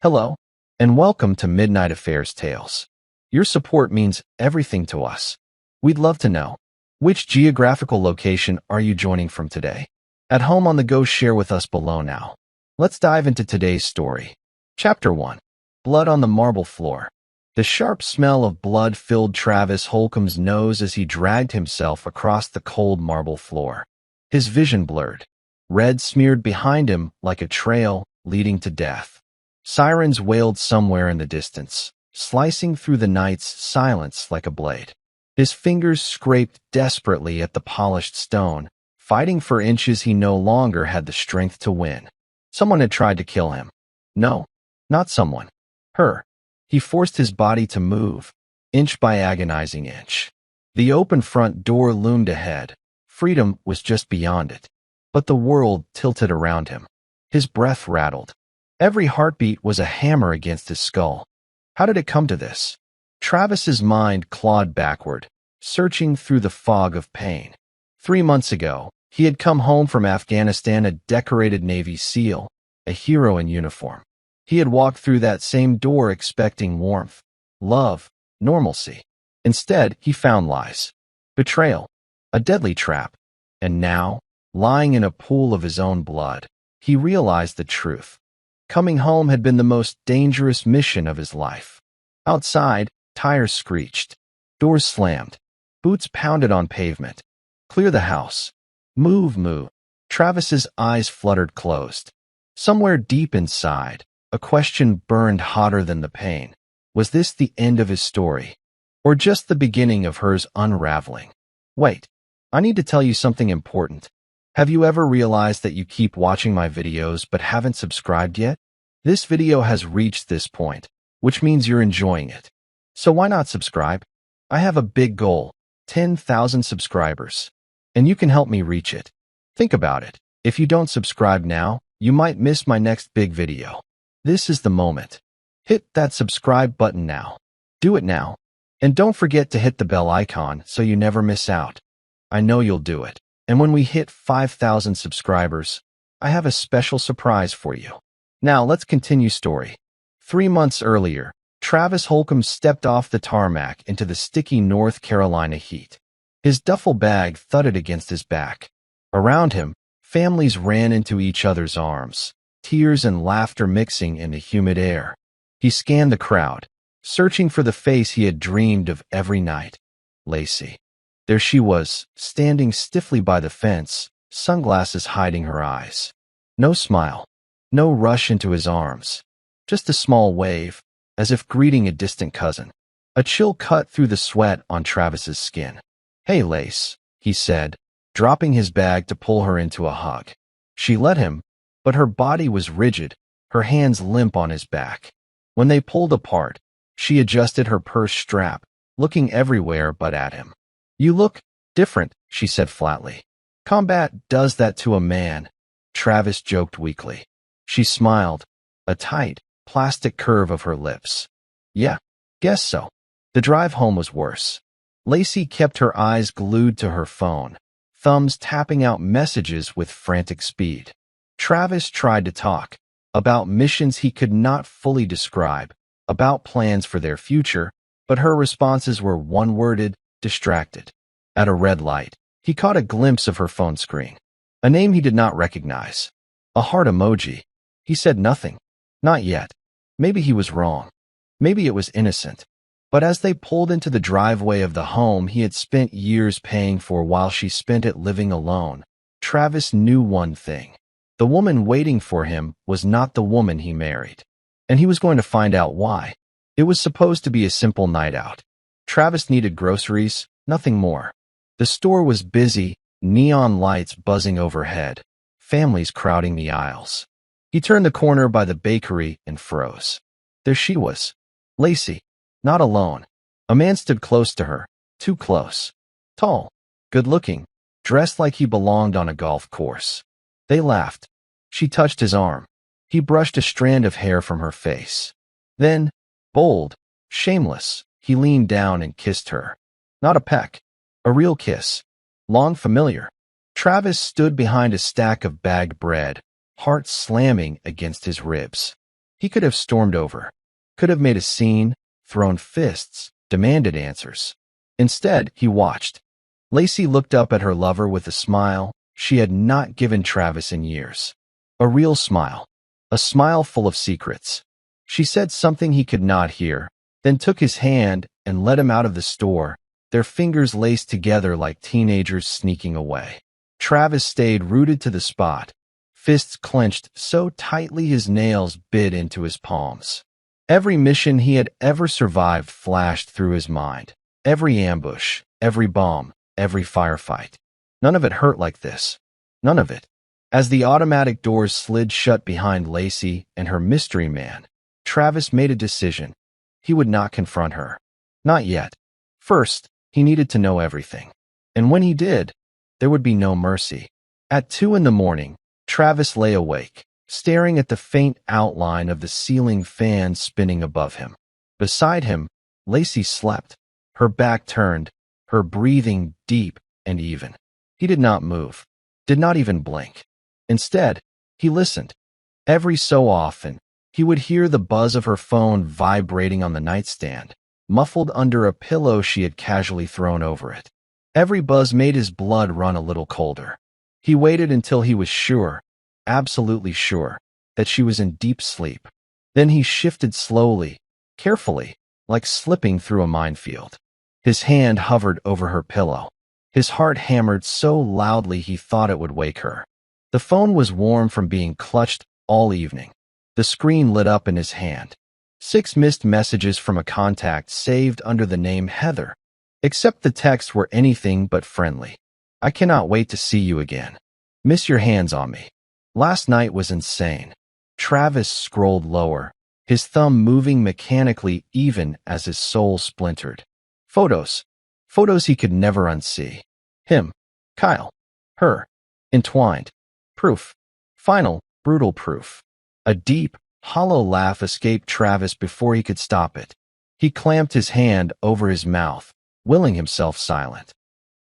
Hello, and welcome to Midnight Affairs Tales. Your support means everything to us. We'd love to know, which geographical location are you joining from today? At home, on the go, share with us below now. Let's dive into today's story. Chapter 1. Blood on the Marble Floor. The sharp smell of blood filled Travis Holcomb's nose as he dragged himself across the cold marble floor. His vision blurred. Red smeared behind him like a trail leading to death. Sirens wailed somewhere in the distance, slicing through the night's silence like a blade. His fingers scraped desperately at the polished stone, fighting for inches he no longer had the strength to win. Someone had tried to kill him. No, not someone. Her. He forced his body to move, inch by agonizing inch. The open front door loomed ahead. Freedom was just beyond it. But the world tilted around him. His breath rattled. Every heartbeat was a hammer against his skull. How did it come to this? Travis's mind clawed backward, searching through the fog of pain. 3 months ago, he had come home from Afghanistan a decorated Navy SEAL, a hero in uniform. He had walked through that same door expecting warmth, love, normalcy. Instead, he found lies, betrayal, a deadly trap. And now, lying in a pool of his own blood, he realized the truth. Coming home had been the most dangerous mission of his life. Outside, tires screeched. Doors slammed. Boots pounded on pavement. Clear the house. Move, move. Travis's eyes fluttered closed. Somewhere deep inside, a question burned hotter than the pain. Was this the end of his story? Or just the beginning of hers unraveling? Wait, I need to tell you something important. Have you ever realized that you keep watching my videos but haven't subscribed yet? This video has reached this point, which means you're enjoying it. So why not subscribe? I have a big goal, 10,000 subscribers, and you can help me reach it. Think about it. If you don't subscribe now, you might miss my next big video. This is the moment. Hit that subscribe button now. Do it now. And don't forget to hit the bell icon so you never miss out. I know you'll do it. And when we hit 5,000 subscribers, I have a special surprise for you. Now let's continue story. 3 months earlier, Travis Holcomb stepped off the tarmac into the sticky North Carolina heat. His duffel bag thudded against his back. Around him, families ran into each other's arms, tears and laughter mixing in the humid air. He scanned the crowd, searching for the face he had dreamed of every night. Lacey. There she was, standing stiffly by the fence, sunglasses hiding her eyes. No smile, no rush into his arms, just a small wave, as if greeting a distant cousin. A chill cut through the sweat on Travis's skin. "Hey, Lace," he said, dropping his bag to pull her into a hug. She let him, but her body was rigid, her hands limp on his back. When they pulled apart, she adjusted her purse strap, looking everywhere but at him. "You look different," she said flatly. "Combat does that to a man," Travis joked weakly. She smiled, a tight, plastic curve of her lips. "Yeah, guess so." The drive home was worse. Lacey kept her eyes glued to her phone, thumbs tapping out messages with frantic speed. Travis tried to talk, about missions he could not fully describe, about plans for their future, but her responses were one-worded, distracted. At a red light, he caught a glimpse of her phone screen. A name he did not recognize. A heart emoji. He said nothing. Not yet. Maybe he was wrong. Maybe it was innocent. But as they pulled into the driveway of the home he had spent years paying for while she spent it living alone, Travis knew one thing. The woman waiting for him was not the woman he married. And he was going to find out why. It was supposed to be a simple night out. Travis needed groceries, nothing more. The store was busy, neon lights buzzing overhead, families crowding the aisles. He turned the corner by the bakery and froze. There she was, Lacey, not alone. A man stood close to her, too close. Tall, good-looking, dressed like he belonged on a golf course. They laughed. She touched his arm. He brushed a strand of hair from her face. Then, bold, shameless, he leaned down and kissed her. Not a peck. A real kiss. Long familiar. Travis stood behind a stack of bagged bread, heart slamming against his ribs. He could have stormed over, could have made a scene, thrown fists, demanded answers. Instead, he watched. Lacey looked up at her lover with a smile she had not given Travis in years. A real smile. A smile full of secrets. She said something he could not hear, then took his hand and led him out of the store, their fingers laced together like teenagers sneaking away. Travis stayed rooted to the spot, fists clenched so tightly his nails bit into his palms. Every mission he had ever survived flashed through his mind. Every ambush, every bomb, every firefight. None of it hurt like this. None of it. As the automatic doors slid shut behind Lacey and her mystery man, Travis made a decision. He would not confront her. Not yet. First, he needed to know everything. And when he did, there would be no mercy. At 2 a.m, Travis lay awake, staring at the faint outline of the ceiling fan spinning above him. Beside him, Lacey slept, her back turned, her breathing deep and even. He did not move, did not even blink. Instead, he listened. Every so often, he would hear the buzz of her phone vibrating on the nightstand, muffled under a pillow she had casually thrown over it. Every buzz made his blood run a little colder. He waited until he was sure, absolutely sure, that she was in deep sleep. Then he shifted slowly, carefully, like slipping through a minefield. His hand hovered over her pillow. His heart hammered so loudly he thought it would wake her. The phone was warm from being clutched all evening. The screen lit up in his hand. 6 missed messages from a contact saved under the name Heather. Except the texts were anything but friendly. I cannot wait to see you again. Miss your hands on me. Last night was insane. Travis scrolled lower, his thumb moving mechanically even as his soul splintered. Photos. Photos he could never unsee. Him. Kyle. Her. Entwined. Proof. Final, brutal proof. A deep, hollow laugh escaped Travis before he could stop it. He clamped his hand over his mouth, willing himself silent.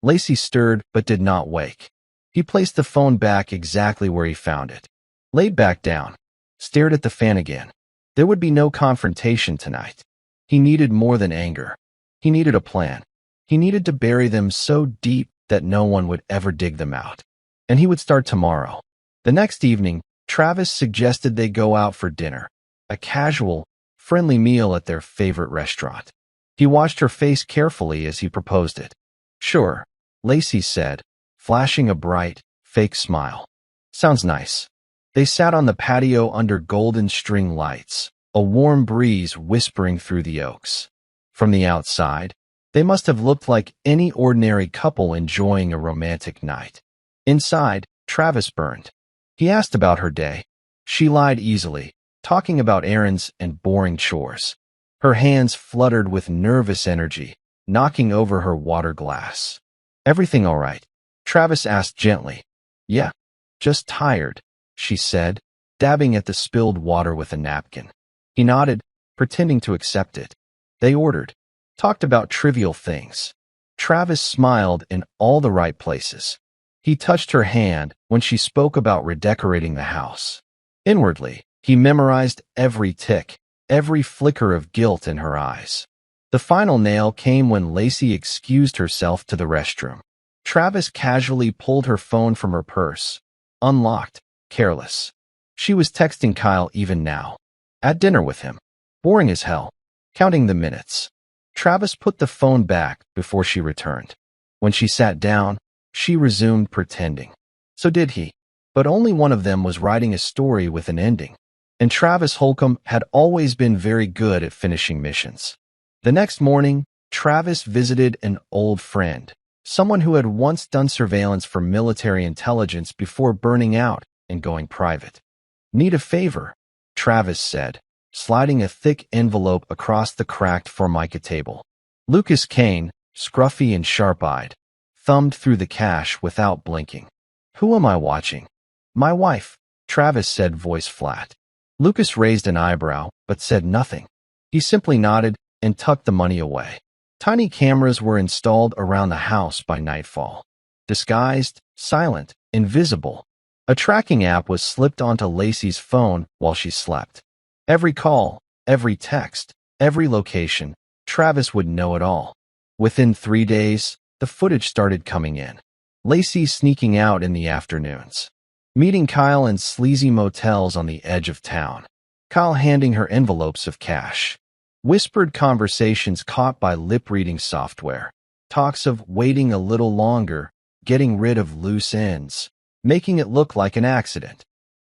Lacey stirred but did not wake. He placed the phone back exactly where he found it. Laid back down. Stared at the fan again. There would be no confrontation tonight. He needed more than anger. He needed a plan. He needed to bury them so deep that no one would ever dig them out. And he would start tomorrow. The next evening, Travis suggested they go out for dinner. A casual, friendly meal at their favorite restaurant. He watched her face carefully as he proposed it. Sure, Lacey said, flashing a bright, fake smile. Sounds nice. They sat on the patio under golden string lights, a warm breeze whispering through the oaks. From the outside, they must have looked like any ordinary couple enjoying a romantic night. Inside, Travis burned. He asked about her day. She lied easily, talking about errands and boring chores. Her hands fluttered with nervous energy, knocking over her water glass. Everything all right? Travis asked gently. Yeah, just tired, she said, dabbing at the spilled water with a napkin. He nodded, pretending to accept it. They ordered, talked about trivial things. Travis smiled in all the right places. He touched her hand when she spoke about redecorating the house. Inwardly, he memorized every tick, every flicker of guilt in her eyes. The final nail came when Lacey excused herself to the restroom. Travis casually pulled her phone from her purse, unlocked, careless. She was texting Kyle even now. At dinner with him. Boring as hell. Counting the minutes. Travis put the phone back before she returned. When she sat down, she resumed pretending. So did he. But only one of them was writing a story with an ending. And Travis Holcomb had always been very good at finishing missions. The next morning, Travis visited an old friend, someone who had once done surveillance for military intelligence before burning out and going private. Need a favor, Travis said, sliding a thick envelope across the cracked Formica table. Lucas Kane, scruffy and sharp-eyed, thumbed through the cash without blinking. Who am I watching? My wife, Travis said, voice flat. Lucas raised an eyebrow, but said nothing. He simply nodded and tucked the money away. Tiny cameras were installed around the house by nightfall. Disguised, silent, invisible. A tracking app was slipped onto Lacey's phone while she slept. Every call, every text, every location, Travis would know it all. Within 3 days, the footage started coming in. Lacey sneaking out in the afternoons, meeting Kyle in sleazy motels on the edge of town, Kyle handing her envelopes of cash, whispered conversations caught by lip-reading software, talks of waiting a little longer, getting rid of loose ends, making it look like an accident.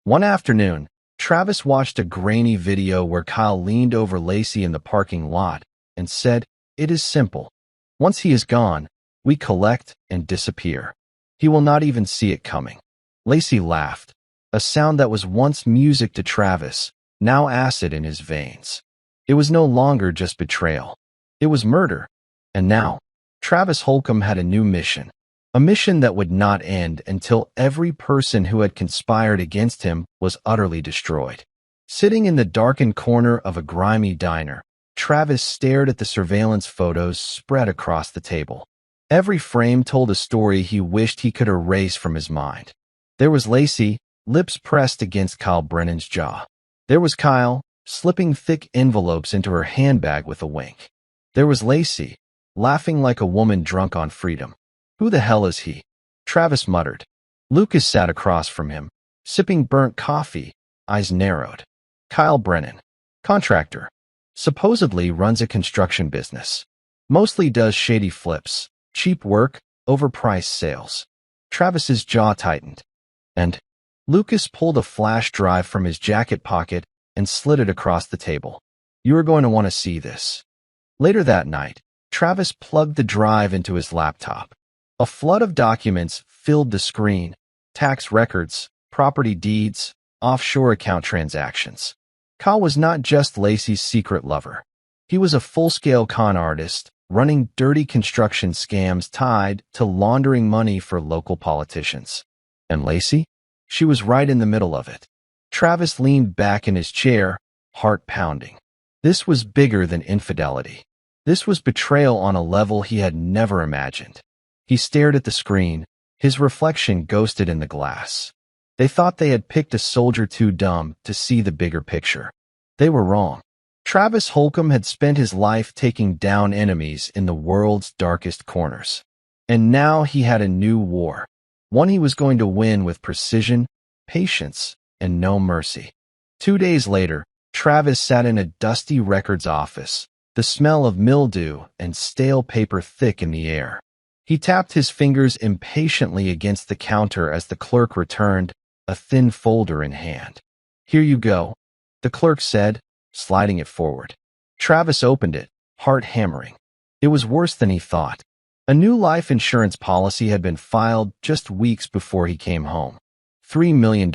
One afternoon, Travis watched a grainy video where Kyle leaned over Lacey in the parking lot and said, "It is simple. Once he is gone, we collect and disappear. He will not even see it coming." Lacey laughed, a sound that was once music to Travis, now acid in his veins. It was no longer just betrayal. It was murder. And now, Travis Holcomb had a new mission. A mission that would not end until every person who had conspired against him was utterly destroyed. Sitting in the darkened corner of a grimy diner, Travis stared at the surveillance photos spread across the table. Every frame told a story he wished he could erase from his mind. There was Lacey, lips pressed against Kyle Brennan's jaw. There was Kyle, slipping thick envelopes into her handbag with a wink. There was Lacey, laughing like a woman drunk on freedom. Who the hell is he? Travis muttered. Lucas sat across from him, sipping burnt coffee, eyes narrowed. Kyle Brennan, contractor, supposedly runs a construction business. Mostly does shady flips, cheap work, overpriced sales. Travis's jaw tightened. And Lucas pulled a flash drive from his jacket pocket and slid it across the table. You are going to want to see this. Later that night, Travis plugged the drive into his laptop. A flood of documents filled the screen: tax records, property deeds, offshore account transactions. Kyle was not just Lacey's secret lover. He was a full-scale con artist, running dirty construction scams tied to laundering money for local politicians. And Lacey? She was right in the middle of it. Travis leaned back in his chair, heart pounding. This was bigger than infidelity. This was betrayal on a level he had never imagined. He stared at the screen, his reflection ghosted in the glass. They thought they had picked a soldier too dumb to see the bigger picture. They were wrong. Travis Holcomb had spent his life taking down enemies in the world's darkest corners. And now he had a new war, one he was going to win with precision, patience, and no mercy. 2 days later, Travis sat in a dusty records office, the smell of mildew and stale paper thick in the air. He tapped his fingers impatiently against the counter as the clerk returned, a thin folder in hand. Here you go, the clerk said, sliding it forward. Travis opened it, heart hammering. It was worse than he thought. A new life insurance policy had been filed just weeks before he came home. $3 million.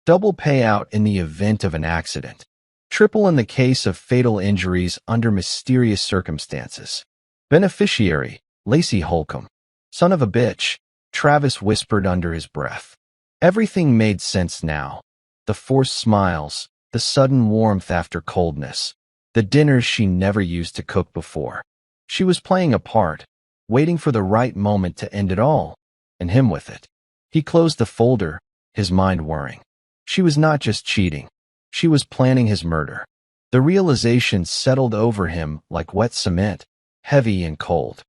Double payout in the event of an accident. Triple in the case of fatal injuries under mysterious circumstances. Beneficiary, Lacey Holcomb. Son of a bitch, Travis whispered under his breath. Everything made sense now. The forced smiles, the sudden warmth after coldness, the dinners she never used to cook before. She was playing a part, waiting for the right moment to end it all, and him with it. He closed the folder, his mind whirring. She was not just cheating. She was planning his murder. The realization settled over him like wet cement, heavy and cold.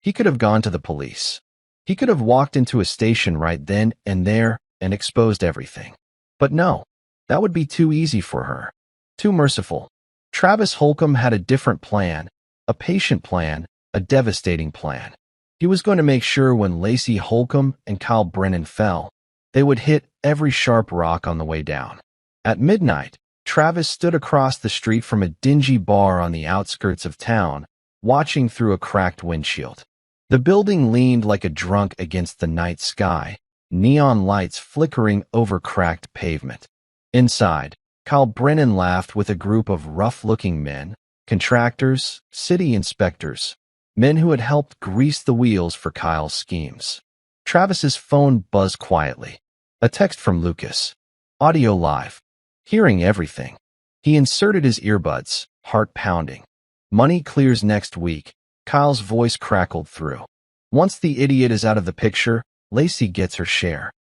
He could have gone to the police. He could have walked into a station right then and there and exposed everything. But no, that would be too easy for her. Too merciful. Travis Holcomb had a different plan, a patient plan, a devastating plan. He was going to make sure when Lacey Holcomb and Kyle Brennan fell, they would hit every sharp rock on the way down. At midnight, Travis stood across the street from a dingy bar on the outskirts of town, watching through a cracked windshield. The building leaned like a drunk against the night sky, neon lights flickering over cracked pavement. Inside, Kyle Brennan laughed with a group of rough-looking men, contractors, city inspectors, men who had helped grease the wheels for Kyle's schemes. Travis's phone buzzed quietly. A text from Lucas. Audio live. Hearing everything. He inserted his earbuds, heart pounding. Money clears next week. Kyle's voice crackled through. Once the idiot is out of the picture, Lacey gets her share.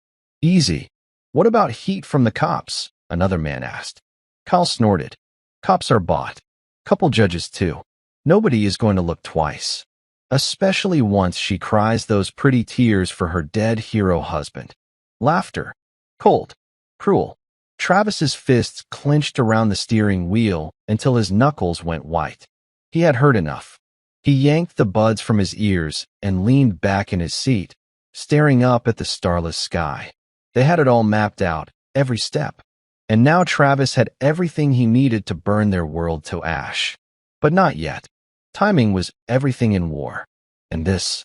Easy. What about heat from the cops? Another man asked. Kyle snorted. Cops are bought. Couple judges too. Nobody is going to look twice. Especially once she cries those pretty tears for her dead hero husband. Laughter. Cold. Cruel. Travis's fists clenched around the steering wheel until his knuckles went white. He had heard enough. He yanked the buds from his ears and leaned back in his seat, staring up at the starless sky. They had it all mapped out, every step. And now Travis had everything he needed to burn their world to ash. But not yet. Timing was everything in war. And this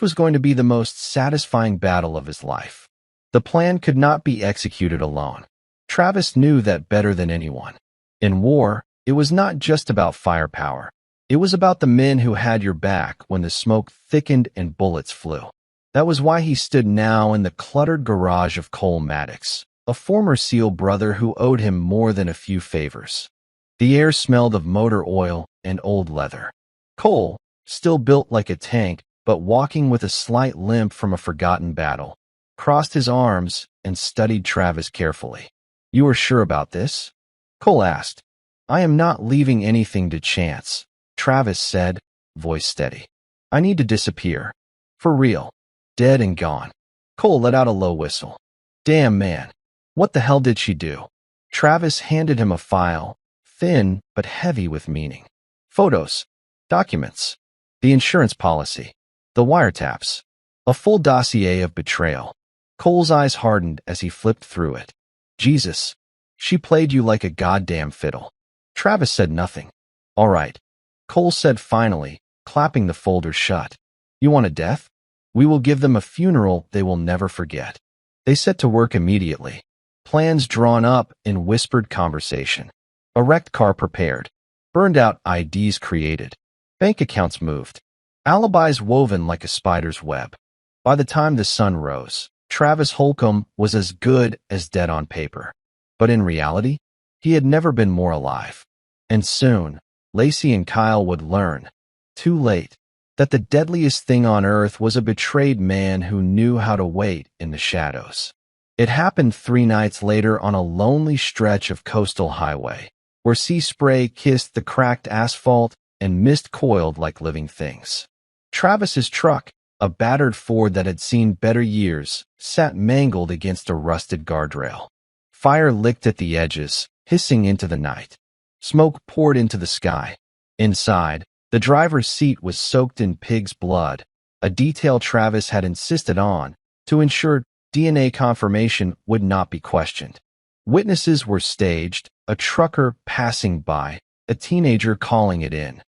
was going to be the most satisfying battle of his life. The plan could not be executed alone. Travis knew that better than anyone. In war, it was not just about firepower. It was about the men who had your back when the smoke thickened and bullets flew. That was why he stood now in the cluttered garage of Cole Maddox, a former SEAL brother who owed him more than a few favors. The air smelled of motor oil and old leather. Cole, still built like a tank, but walking with a slight limp from a forgotten battle, crossed his arms and studied Travis carefully. "You are sure about this?" Cole asked. "I am not leaving anything to chance," Travis said, voice steady. "I need to disappear. For real. Dead and gone." Cole let out a low whistle. "Damn, man. What the hell did she do?" Travis handed him a file, thin but heavy with meaning. Photos, documents, the insurance policy, the wiretaps, a full dossier of betrayal. Cole's eyes hardened as he flipped through it. "Jesus, she played you like a goddamn fiddle." Travis said nothing. "All right," Cole said finally, clapping the folder shut. "You want a death? We will give them a funeral they will never forget." They set to work immediately. Plans drawn up in whispered conversation. A wrecked car prepared. Burned out IDs created. Bank accounts moved. Alibis woven like a spider's web. By the time the sun rose, Travis Holcomb was as good as dead on paper. But in reality, he had never been more alive. And soon, Lacey and Kyle would learn, too late, that the deadliest thing on earth was a betrayed man who knew how to wait in the shadows. It happened 3 nights later on a lonely stretch of coastal highway, where sea spray kissed the cracked asphalt and mist coiled like living things. Travis's truck, a battered Ford that had seen better years, sat mangled against a rusted guardrail. Fire licked at the edges, hissing into the night. Smoke poured into the sky. Inside, the driver's seat was soaked in pig's blood, a detail Travis had insisted on to ensure DNA confirmation would not be questioned. Witnesses were staged, a trucker passing by, a teenager calling it in.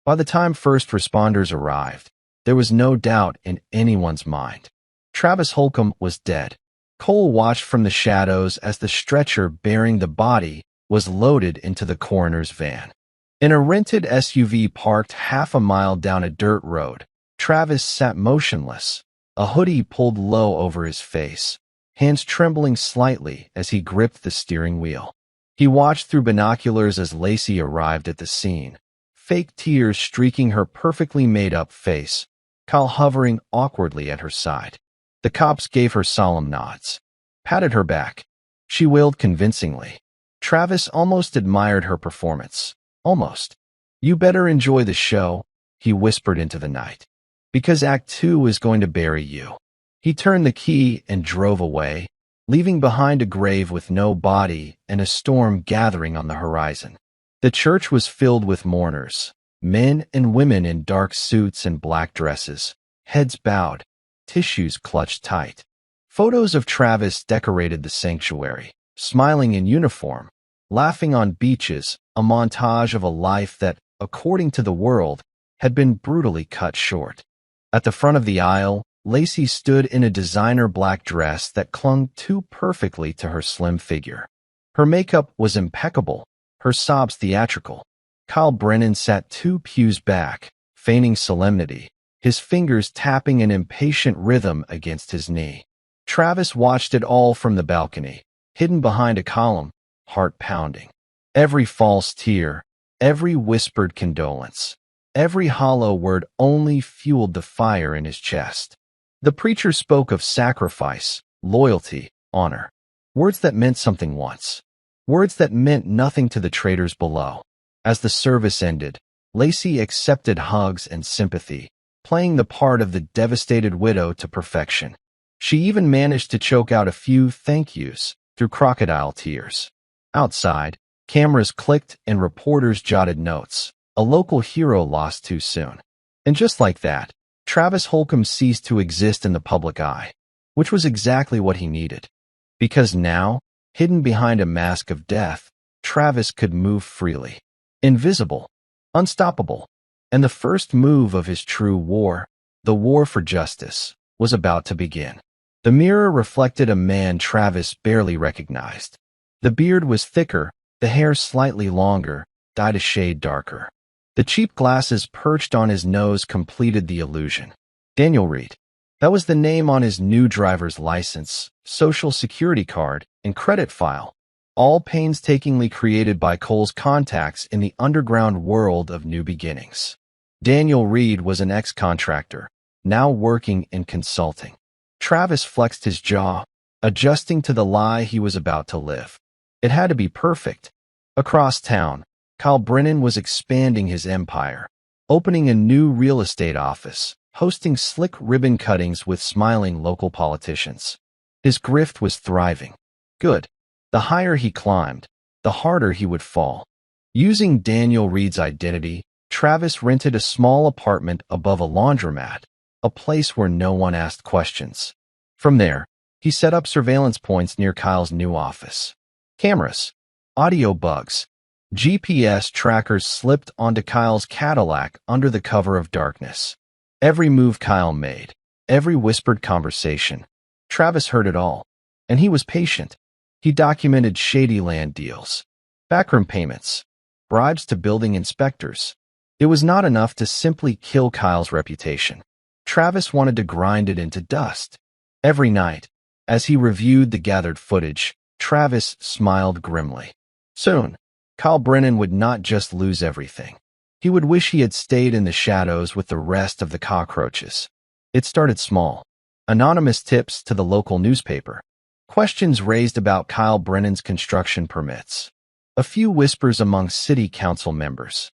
By the time first responders arrived, there was no doubt in anyone's mind. Travis Holcomb was dead. Cole watched from the shadows as the stretcher bearing the body was loaded into the coroner's van. In a rented SUV parked half a mile down a dirt road, Travis sat motionless, a hoodie pulled low over his face, hands trembling slightly as he gripped the steering wheel. He watched through binoculars as Lacey arrived at the scene, fake tears streaking her perfectly made-up face, Kyle hovering awkwardly at her side. The cops gave her solemn nods, patted her back. She wailed convincingly. Travis almost admired her performance. Almost. "You better enjoy the show," he whispered into the night, "because Act 2 is going to bury you." He turned the key and drove away, leaving behind a grave with no body and a storm gathering on the horizon. The church was filled with mourners, men and women in dark suits and black dresses, heads bowed, tissues clutched tight. Photos of Travis decorated the sanctuary, smiling in uniform, laughing on beaches, a montage of a life that, according to the world, had been brutally cut short. At the front of the aisle, Lacey stood in a designer black dress that clung too perfectly to her slim figure. Her makeup was impeccable, her sobs theatrical. Kyle Brennan sat 2 pews back, feigning solemnity, his fingers tapping an impatient rhythm against his knee. Travis watched it all from the balcony, hidden behind a column, heart pounding. Every false tear, every whispered condolence, every hollow word only fueled the fire in his chest. The preacher spoke of sacrifice, loyalty, honor, words that meant something once. words that meant nothing to the traders below. As the service ended, Lacey accepted hugs and sympathy, playing the part of the devastated widow to perfection. She even managed to choke out a few thank yous through crocodile tears. Outside, cameras clicked and reporters jotted notes. A local hero lost too soon. And just like that, Travis Holcomb ceased to exist in the public eye, which was exactly what he needed. Because now, hidden behind a mask of death, Travis could move freely. Invisible, unstoppable, and the first move of his true war, the war for justice, was about to begin. The mirror reflected a man Travis barely recognized. The beard was thicker, the hair slightly longer, dyed a shade darker. The cheap glasses perched on his nose completed the illusion. Daniel Reed. That was the name on his new driver's license, social security card, and credit file, all painstakingly created by Cole's contacts in the underground world of new beginnings. Daniel Reed was an ex-contractor, now working in consulting. Travis flexed his jaw, adjusting to the lie he was about to live. It had to be perfect. Across town, Kyle Brennan was expanding his empire, opening a new real estate office, hosting slick ribbon cuttings with smiling local politicians. His grift was thriving. Good. The higher he climbed, the harder he would fall. Using Daniel Reed's identity, Travis rented a small apartment above a laundromat, a place where no one asked questions. From there, he set up surveillance points near Kyle's new office. Cameras, audio bugs, GPS trackers slipped onto Kyle's Cadillac under the cover of darkness. Every move Kyle made, every whispered conversation, Travis heard it all, and he was patient. He documented shady land deals, backroom payments, bribes to building inspectors. It was not enough to simply kill Kyle's reputation. Travis wanted to grind it into dust. Every night, as he reviewed the gathered footage, Travis smiled grimly. Soon, Kyle Brennan would not just lose everything. He would wish he had stayed in the shadows with the rest of the cockroaches. It started small. Anonymous tips to the local newspaper. Questions raised about Kyle Brennan's construction permits. A few whispers among city council members.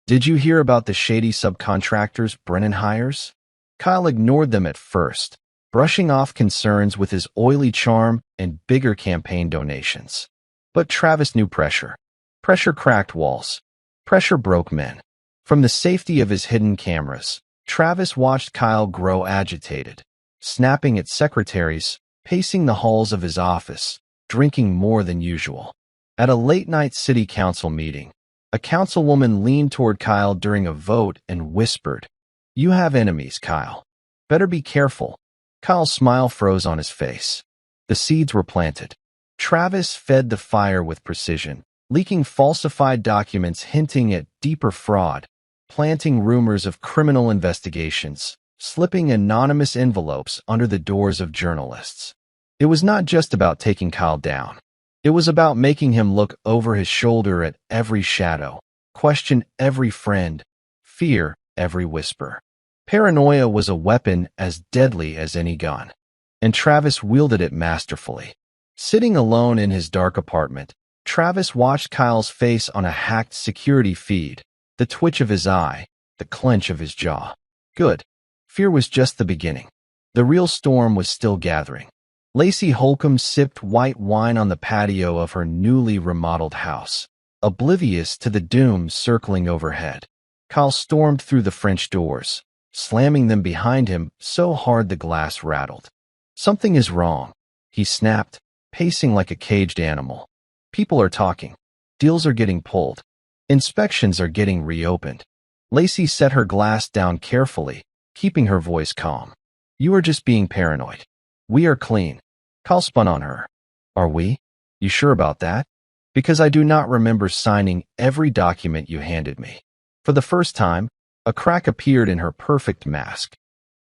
Did you hear about the shady subcontractors Brennan hires? Kyle ignored them at first, brushing off concerns with his oily charm and bigger campaign donations. But Travis knew pressure. Pressure cracked walls. Pressure broke men. From the safety of his hidden cameras, Travis watched Kyle grow agitated, snapping at secretaries, pacing the halls of his office, drinking more than usual. At a late-night city council meeting, a councilwoman leaned toward Kyle during a vote and whispered, "You have enemies, Kyle. Better be careful." Kyle's smile froze on his face. The seeds were planted. Travis fed the fire with precision, leaking falsified documents hinting at deeper fraud, planting rumors of criminal investigations, slipping anonymous envelopes under the doors of journalists. It was not just about taking Kyle down. It was about making him look over his shoulder at every shadow, question every friend, fear every whisper. Paranoia was a weapon as deadly as any gun, and Travis wielded it masterfully. Sitting alone in his dark apartment, Travis watched Kyle's face on a hacked security feed, the twitch of his eye, the clench of his jaw. Good. Fear was just the beginning. The real storm was still gathering. Lacey Holcomb sipped white wine on the patio of her newly remodeled house, oblivious to the doom circling overhead. Kyle stormed through the French doors, slamming them behind him so hard the glass rattled. "Something is wrong," he snapped, pacing like a caged animal. "People are talking. Deals are getting pulled. Inspections are getting reopened." Lacey set her glass down carefully, keeping her voice calm. "You are just being paranoid. We are clean." Kyle spun on her. "Are we? You sure about that? Because I do not remember signing every document you handed me." For the first time, a crack appeared in her perfect mask.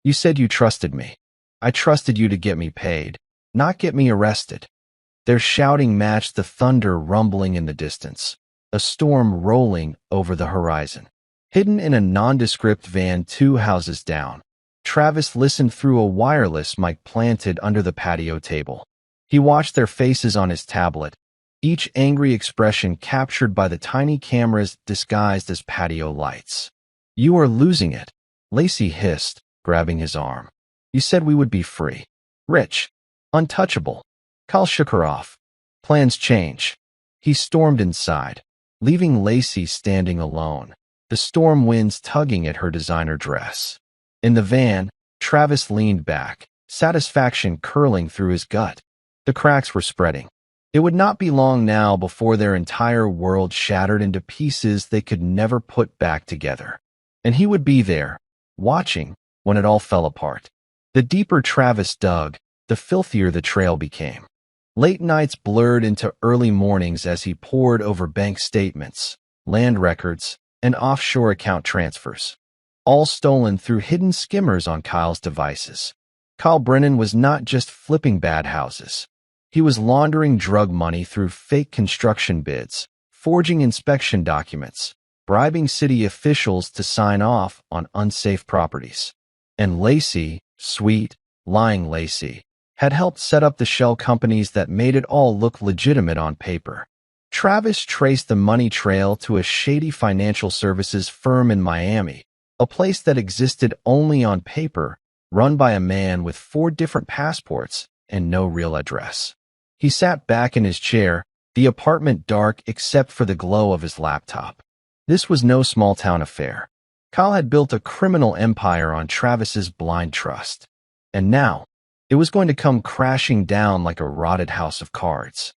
"You said you trusted me. I trusted you to get me paid, not get me arrested." Their shouting matched the thunder rumbling in the distance, a storm rolling over the horizon. Hidden in a nondescript van 2 houses down, Travis listened through a wireless mic planted under the patio table. He watched their faces on his tablet, each angry expression captured by the tiny cameras disguised as patio lights. "You are losing it," Lacey hissed, grabbing his arm. "You said we would be free. Rich. Untouchable." Kyle shook her off. "Plans change." He stormed inside, leaving Lacey standing alone, the storm winds tugging at her designer dress. In the van, Travis leaned back, satisfaction curling through his gut. The cracks were spreading. It would not be long now before their entire world shattered into pieces they could never put back together. And he would be there, watching, when it all fell apart. The deeper Travis dug, the filthier the trail became. Late nights blurred into early mornings as he pored over bank statements, land records, and offshore account transfers, all stolen through hidden skimmers on Kyle's devices. Kyle Brennan was not just flipping bad houses. He was laundering drug money through fake construction bids, forging inspection documents, bribing city officials to sign off on unsafe properties. And Lacey, sweet, lying Lacey, had helped set up the shell companies that made it all look legitimate on paper. Travis traced the money trail to a shady financial services firm in Miami, a place that existed only on paper, run by a man with 4 different passports and no real address. He sat back in his chair, the apartment dark except for the glow of his laptop. This was no small-town affair. Kyle had built a criminal empire on Travis's blind trust. And now, it was going to come crashing down like a rotted house of cards.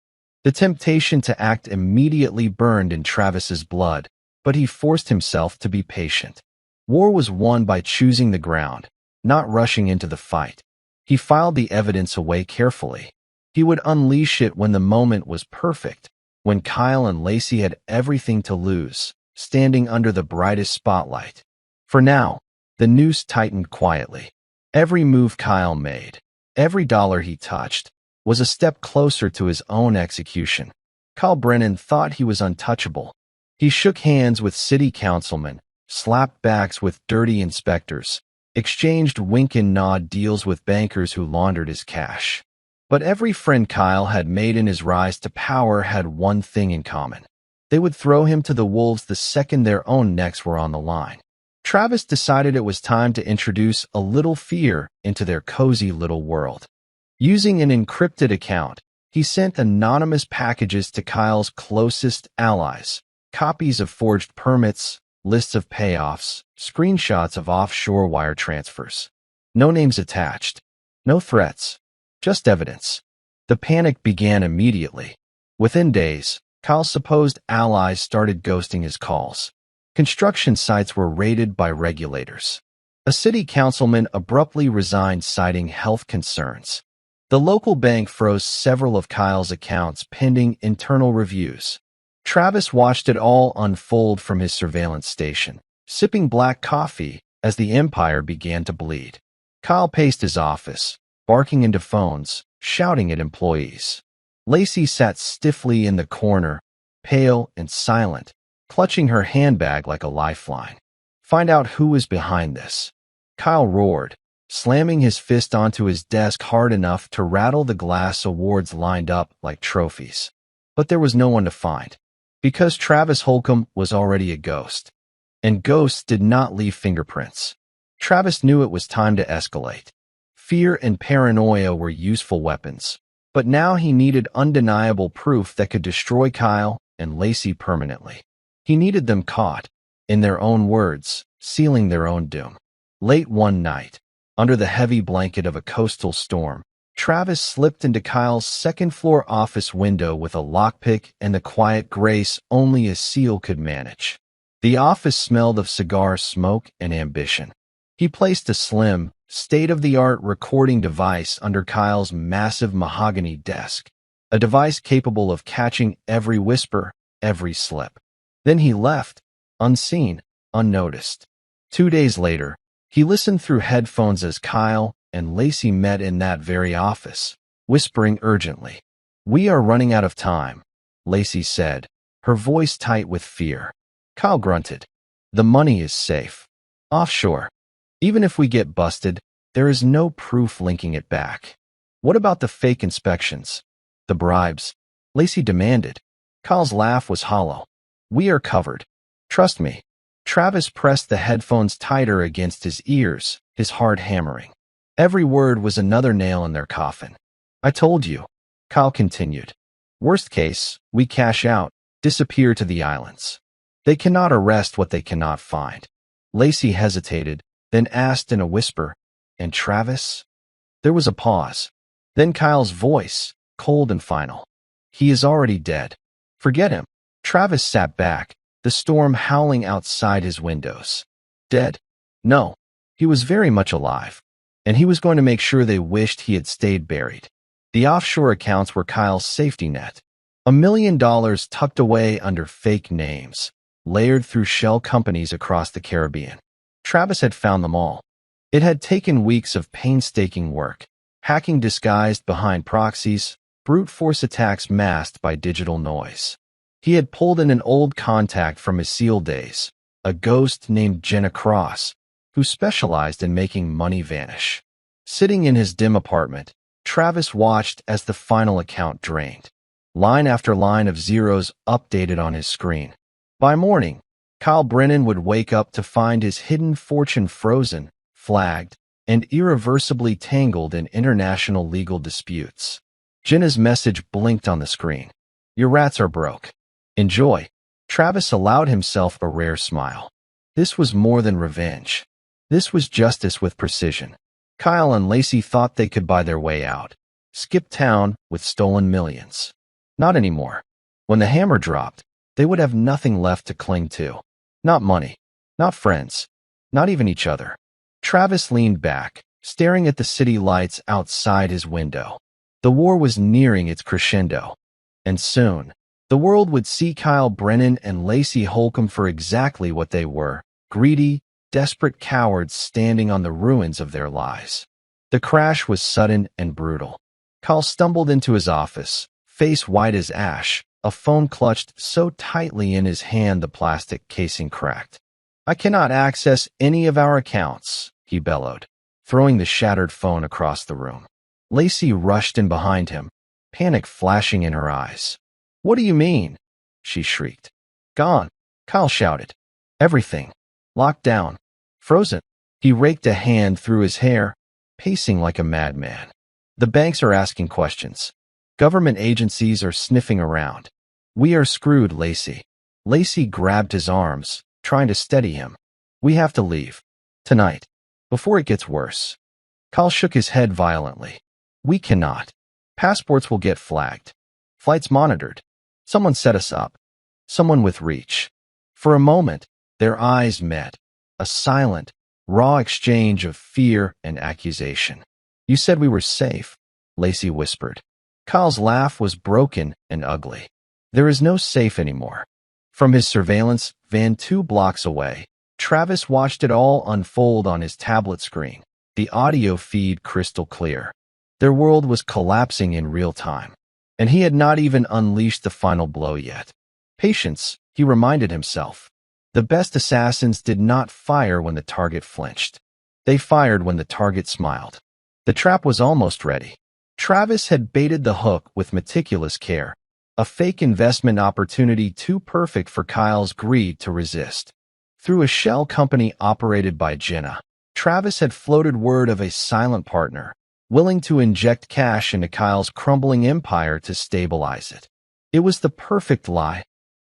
The temptation to act immediately burned in Travis's blood, but he forced himself to be patient. War was won by choosing the ground, not rushing into the fight. He filed the evidence away carefully. He would unleash it when the moment was perfect, when Kyle and Lacey had everything to lose, standing under the brightest spotlight. For now, the noose tightened quietly. Every move Kyle made, every dollar he touched, was a step closer to his own execution. Kyle Brennan thought he was untouchable. He shook hands with city councilmen, slapped backs with dirty inspectors, exchanged wink-and-nod deals with bankers who laundered his cash. But every friend Kyle had made in his rise to power had one thing in common. They would throw him to the wolves the second their own necks were on the line. Travis decided it was time to introduce a little fear into their cozy little world. Using an encrypted account, he sent anonymous packages to Kyle's closest allies, copies of forged permits, lists of payoffs, screenshots of offshore wire transfers. No names attached, no threats, just evidence. The panic began immediately. Within days, Kyle's supposed allies started ghosting his calls. Construction sites were raided by regulators. A city councilman abruptly resigned citing health concerns. The local bank froze several of Kyle's accounts pending internal reviews. Travis watched it all unfold from his surveillance station, sipping black coffee as the empire began to bleed. Kyle paced his office, barking into phones, shouting at employees. Lacey sat stiffly in the corner, pale and silent, clutching her handbag like a lifeline. "Find out who was behind this," Kyle roared, slamming his fist onto his desk hard enough to rattle the glass awards lined up like trophies. But there was no one to find, because Travis Holcomb was already a ghost. And ghosts did not leave fingerprints. Travis knew it was time to escalate. Fear and paranoia were useful weapons, but now he needed undeniable proof that could destroy Kyle and Lacey permanently. He needed them caught, in their own words, sealing their own doom. Late one night, under the heavy blanket of a coastal storm, Travis slipped into Kyle's second-floor office window with a lockpick and the quiet grace only a seal could manage. The office smelled of cigar smoke and ambition. He placed a slim, state-of-the-art recording device under Kyle's massive mahogany desk, a device capable of catching every whisper, every slip. Then he left, unseen, unnoticed. 2 days later, he listened through headphones as Kyle and Lacey met in that very office, whispering urgently. "We are running out of time," Lacey said, her voice tight with fear. Kyle grunted. "The money is safe. Offshore. Even if we get busted, there is no proof linking it back." "What about the fake inspections? The bribes?" Lacey demanded. Kyle's laugh was hollow. We are covered. Trust me. Travis pressed the headphones tighter against his ears, his heart hammering. Every word was another nail in their coffin. I told you, Kyle continued. Worst case, we cash out, disappear to the islands. They cannot arrest what they cannot find. Lacey hesitated, then asked in a whisper, and Travis? There was a pause. Then Kyle's voice, cold and final. He is already dead. Forget him. Travis sat back, the storm howling outside his windows. Dead? No. He was very much alive. And he was going to make sure they wished he had stayed buried. The offshore accounts were Kyle's safety net. $1 million tucked away under fake names, layered through shell companies across the Caribbean. Travis had found them all. It had taken weeks of painstaking work, hacking disguised behind proxies, brute force attacks masked by digital noise. He had pulled in an old contact from his SEAL days, a ghost named Jenna Cross, who specialized in making money vanish. Sitting in his dim apartment, Travis watched as the final account drained. Line after line of zeros updated on his screen. By morning, Kyle Brennan would wake up to find his hidden fortune frozen, flagged, and irreversibly tangled in international legal disputes. Jenna's message blinked on the screen. Your rats are broke. Enjoy. Travis allowed himself a rare smile. This was more than revenge. This was justice with precision. Kyle and Lacey thought they could buy their way out. Skip town with stolen millions. Not anymore. When the hammer dropped, they would have nothing left to cling to. Not money. Not friends. Not even each other. Travis leaned back, staring at the city lights outside his window. The war was nearing its crescendo. And soon, the world would see Kyle Brennan and Lacey Holcomb for exactly what they were, greedy, desperate cowards standing on the ruins of their lies. The crash was sudden and brutal. Kyle stumbled into his office, face white as ash, a phone clutched so tightly in his hand the plastic casing cracked. I cannot access any of our accounts, he bellowed, throwing the shattered phone across the room. Lacey rushed in behind him, panic flashing in her eyes. What do you mean? She shrieked. Gone, Kyle shouted. Everything. Locked down. Frozen. He raked a hand through his hair, pacing like a madman. The banks are asking questions. Government agencies are sniffing around. We are screwed, Lacey. Lacey grabbed his arms, trying to steady him. We have to leave. Tonight. Before it gets worse. Kyle shook his head violently. We cannot. Passports will get flagged. Flights monitored. Someone set us up. Someone with reach. For a moment, their eyes met. A silent, raw exchange of fear and accusation. You said we were safe, Lacey whispered. Kyle's laugh was broken and ugly. There is no safe anymore. From his surveillance van 2 blocks away, Travis watched it all unfold on his tablet screen, the audio feed crystal clear. Their world was collapsing in real time, and he had not even unleashed the final blow yet. Patience, he reminded himself. The best assassins did not fire when the target flinched. They fired when the target smiled. The trap was almost ready. Travis had baited the hook with meticulous care, a fake investment opportunity too perfect for Kyle's greed to resist. Through a shell company operated by Jenna, Travis had floated word of a silent partner, willing to inject cash into Kyle's crumbling empire to stabilize it. It was the perfect lie.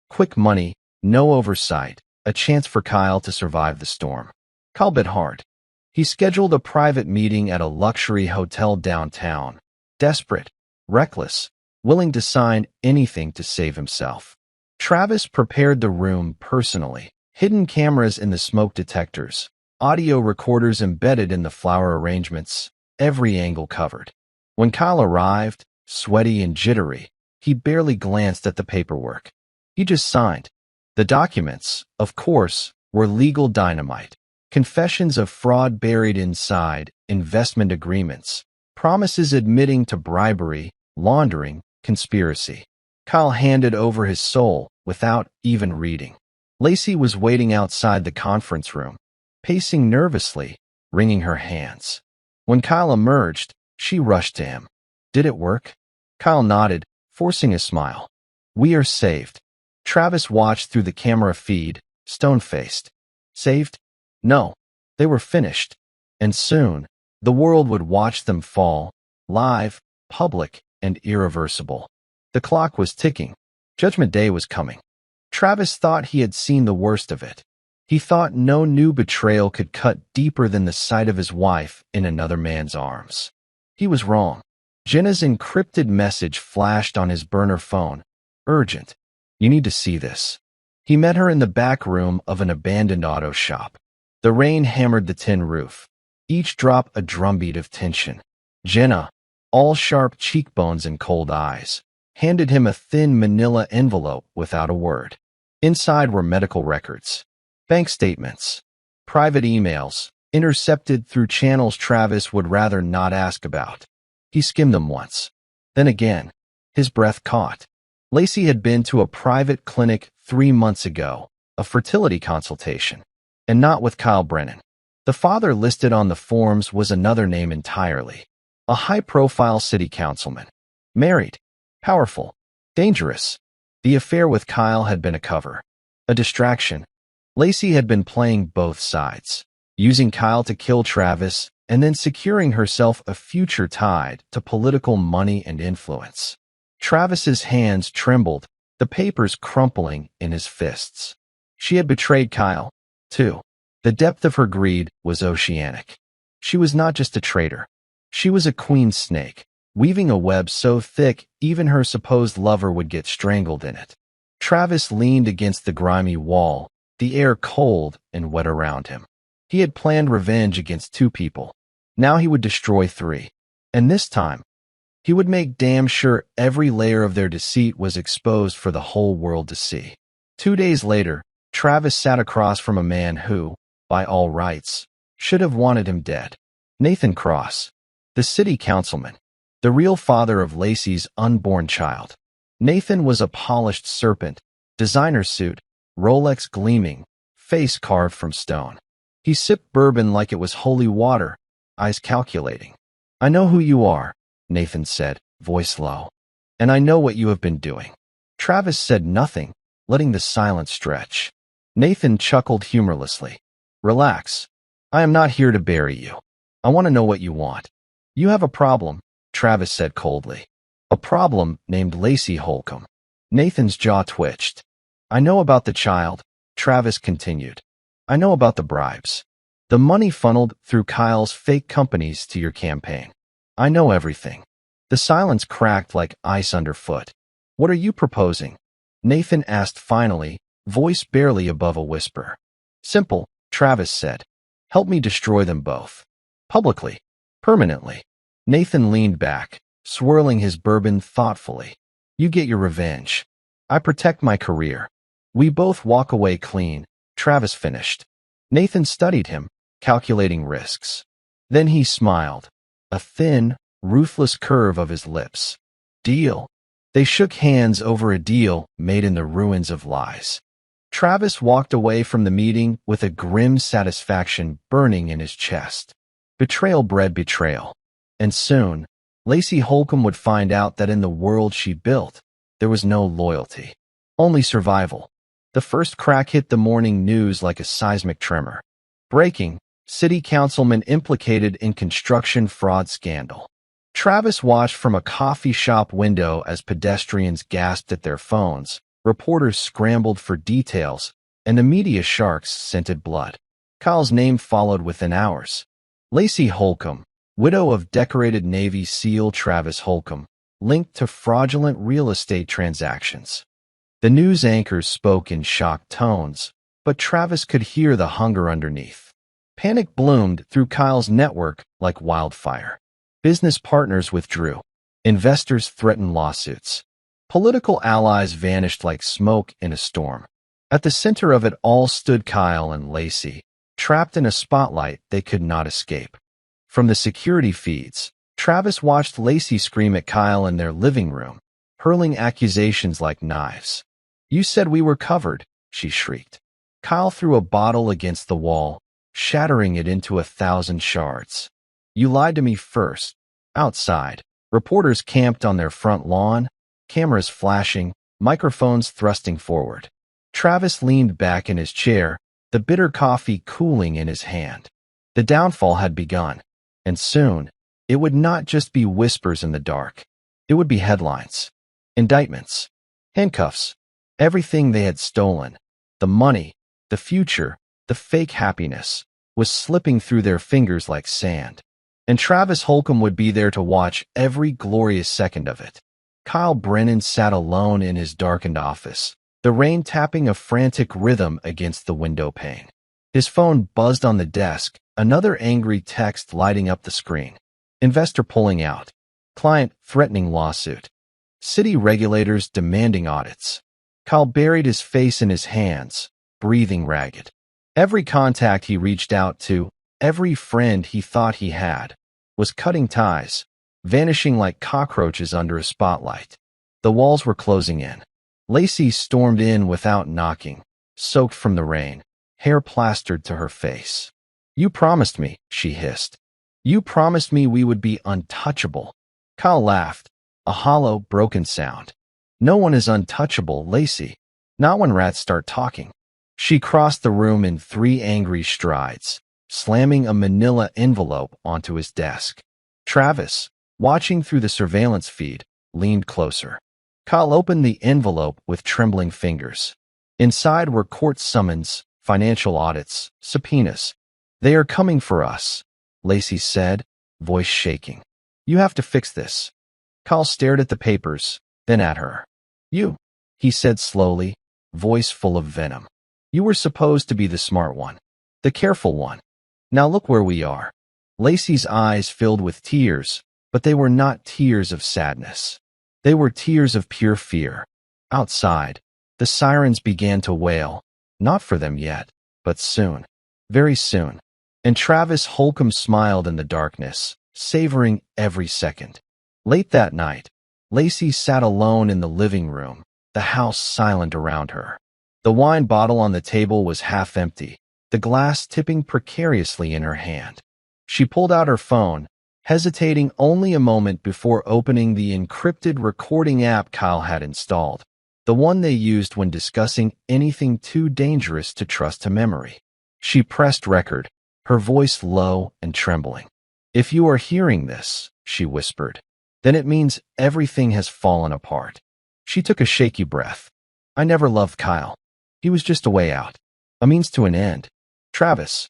Quick money, no oversight, a chance for Kyle to survive the storm. Kyle bit hard. He scheduled a private meeting at a luxury hotel downtown, desperate, reckless, willing to sign anything to save himself. Travis prepared the room personally, hidden cameras in the smoke detectors, audio recorders embedded in the flower arrangements, every angle covered. When Kyle arrived, sweaty and jittery, he barely glanced at the paperwork. He just signed. The documents, of course, were legal dynamite. Confessions of fraud buried inside, investment agreements, promises admitting to bribery, laundering, conspiracy. Kyle handed over his soul without even reading. Lacey was waiting outside the conference room, pacing nervously, wringing her hands. When Kyle emerged, she rushed to him. Did it work? Kyle nodded, forcing a smile. We are saved. Travis watched through the camera feed, stone-faced. Saved? No. They were finished. And soon, the world would watch them fall, live, public, and irreversible. The clock was ticking. Judgment Day was coming. Travis thought he had seen the worst of it. He thought no new betrayal could cut deeper than the sight of his wife in another man's arms. He was wrong. Jenna's encrypted message flashed on his burner phone. Urgent. You need to see this. He met her in the back room of an abandoned auto shop. The rain hammered the tin roof. Each drop a drumbeat of tension. Jenna, all sharp cheekbones and cold eyes, handed him a thin manila envelope without a word. Inside were medical records, bank statements, private emails, intercepted through channels Travis would rather not ask about. He skimmed them once. Then again, his breath caught. Lacey had been to a private clinic 3 months ago, a fertility consultation, and not with Kyle Brennan. The father listed on the forms was another name entirely. A high-profile city councilman. Married. Powerful. Dangerous. The affair with Kyle had been a cover. A distraction. Lacey had been playing both sides, using Kyle to kill Travis and then securing herself a future tied to political money and influence. Travis's hands trembled, the papers crumpling in his fists. She had betrayed Kyle, too. The depth of her greed was oceanic. She was not just a traitor. She was a queen snake, weaving a web so thick even her supposed lover would get strangled in it. Travis leaned against the grimy wall, the air cold and wet around him. He had planned revenge against 2 people. Now he would destroy 3. And this time, he would make damn sure every layer of their deceit was exposed for the whole world to see. 2 days later, Travis sat across from a man who, by all rights, should have wanted him dead. Nathan Cross, the city councilman, the real father of Lacey's unborn child. Nathan was a polished serpent, designer suit, Rolex gleaming, face carved from stone. He sipped bourbon like it was holy water, eyes calculating. I know who you are, Nathan said, voice low. And I know what you have been doing. Travis said nothing, letting the silence stretch. Nathan chuckled humorlessly. Relax. I am not here to bury you. I want to know what you want. You have a problem, Travis said coldly. A problem named Lacey Holcomb. Nathan's jaw twitched. I know about the child, Travis continued. I know about the bribes. The money funneled through Kyle's fake companies to your campaign. I know everything. The silence cracked like ice underfoot. What are you proposing? Nathan asked finally, voice barely above a whisper. Simple, Travis said. Help me destroy them both. Publicly. Permanently. Nathan leaned back, swirling his bourbon thoughtfully. You get your revenge. I protect my career. We both walk away clean, Travis finished. Nathan studied him, calculating risks. Then he smiled, a thin, ruthless curve of his lips. Deal. They shook hands over a deal made in the ruins of lies. Travis walked away from the meeting with a grim satisfaction burning in his chest. Betrayal bred betrayal. And soon, Lacey Holcomb would find out that in the world she built, there was no loyalty. Only survival. The first crack hit the morning news like a seismic tremor. Breaking, city councilman implicated in construction fraud scandal. Travis watched from a coffee shop window as pedestrians gasped at their phones, reporters scrambled for details, and the media sharks scented blood. Kyle's name followed within hours. Lacey Holcomb, widow of decorated Navy SEAL Travis Holcomb, linked to fraudulent real estate transactions. The news anchors spoke in shocked tones, but Travis could hear the hunger underneath. Panic bloomed through Kyle's network like wildfire. Business partners withdrew. Investors threatened lawsuits. Political allies vanished like smoke in a storm. At the center of it all stood Kyle and Lacey, trapped in a spotlight they could not escape. From the security feeds, Travis watched Lacey scream at Kyle in their living room, hurling accusations like knives. You said we were covered, she shrieked. Kyle threw a bottle against the wall, shattering it into 1,000 shards. You lied to me first. Outside, reporters camped on their front lawn, cameras flashing, microphones thrusting forward. Travis leaned back in his chair, the bitter coffee cooling in his hand. The downfall had begun, and soon, it would not just be whispers in the dark. It would be headlines, indictments, handcuffs, everything they had stolen. The money, the future, the fake happiness, was slipping through their fingers like sand. And Travis Holcomb would be there to watch every glorious second of it. Kyle Brennan sat alone in his darkened office, the rain tapping a frantic rhythm against the window pane. His phone buzzed on the desk, another angry text lighting up the screen. Investor pulling out. Client threatening lawsuit. City regulators demanding audits. Kyle buried his face in his hands, breathing ragged. Every contact he reached out to, every friend he thought he had, was cutting ties, vanishing like cockroaches under a spotlight. The walls were closing in. Lacey stormed in without knocking, soaked from the rain, hair plastered to her face. "You promised me," she hissed. "You promised me we would be untouchable." Kyle laughed, a hollow, broken sound. "No one is untouchable, Lacey. Not when rats start talking." She crossed the room in 3 angry strides, slamming a manila envelope onto his desk. Travis, watching through the surveillance feed, leaned closer. Kyle opened the envelope with trembling fingers. Inside were court summons, financial audits, subpoenas. "They are coming for us," Lacey said, voice shaking. "You have to fix this." Kyle stared at the papers, then at her. "You," he said slowly, voice full of venom. "You were supposed to be the smart one, the careful one. Now look where we are." Lacey's eyes filled with tears, but they were not tears of sadness. They were tears of pure fear. Outside, the sirens began to wail, not for them yet, but soon, very soon. And Travis Holcomb smiled in the darkness, savoring every second. Late that night, Lacey sat alone in the living room, the house silent around her. The wine bottle on the table was half empty, the glass tipping precariously in her hand. She pulled out her phone, hesitating only a moment before opening the encrypted recording app Kyle had installed, the one they used when discussing anything too dangerous to trust to memory. She pressed record, her voice low and trembling. "If you are hearing this," she whispered, "then it means everything has fallen apart." She took a shaky breath. "I never loved Kyle. He was just a way out, a means to an end. Travis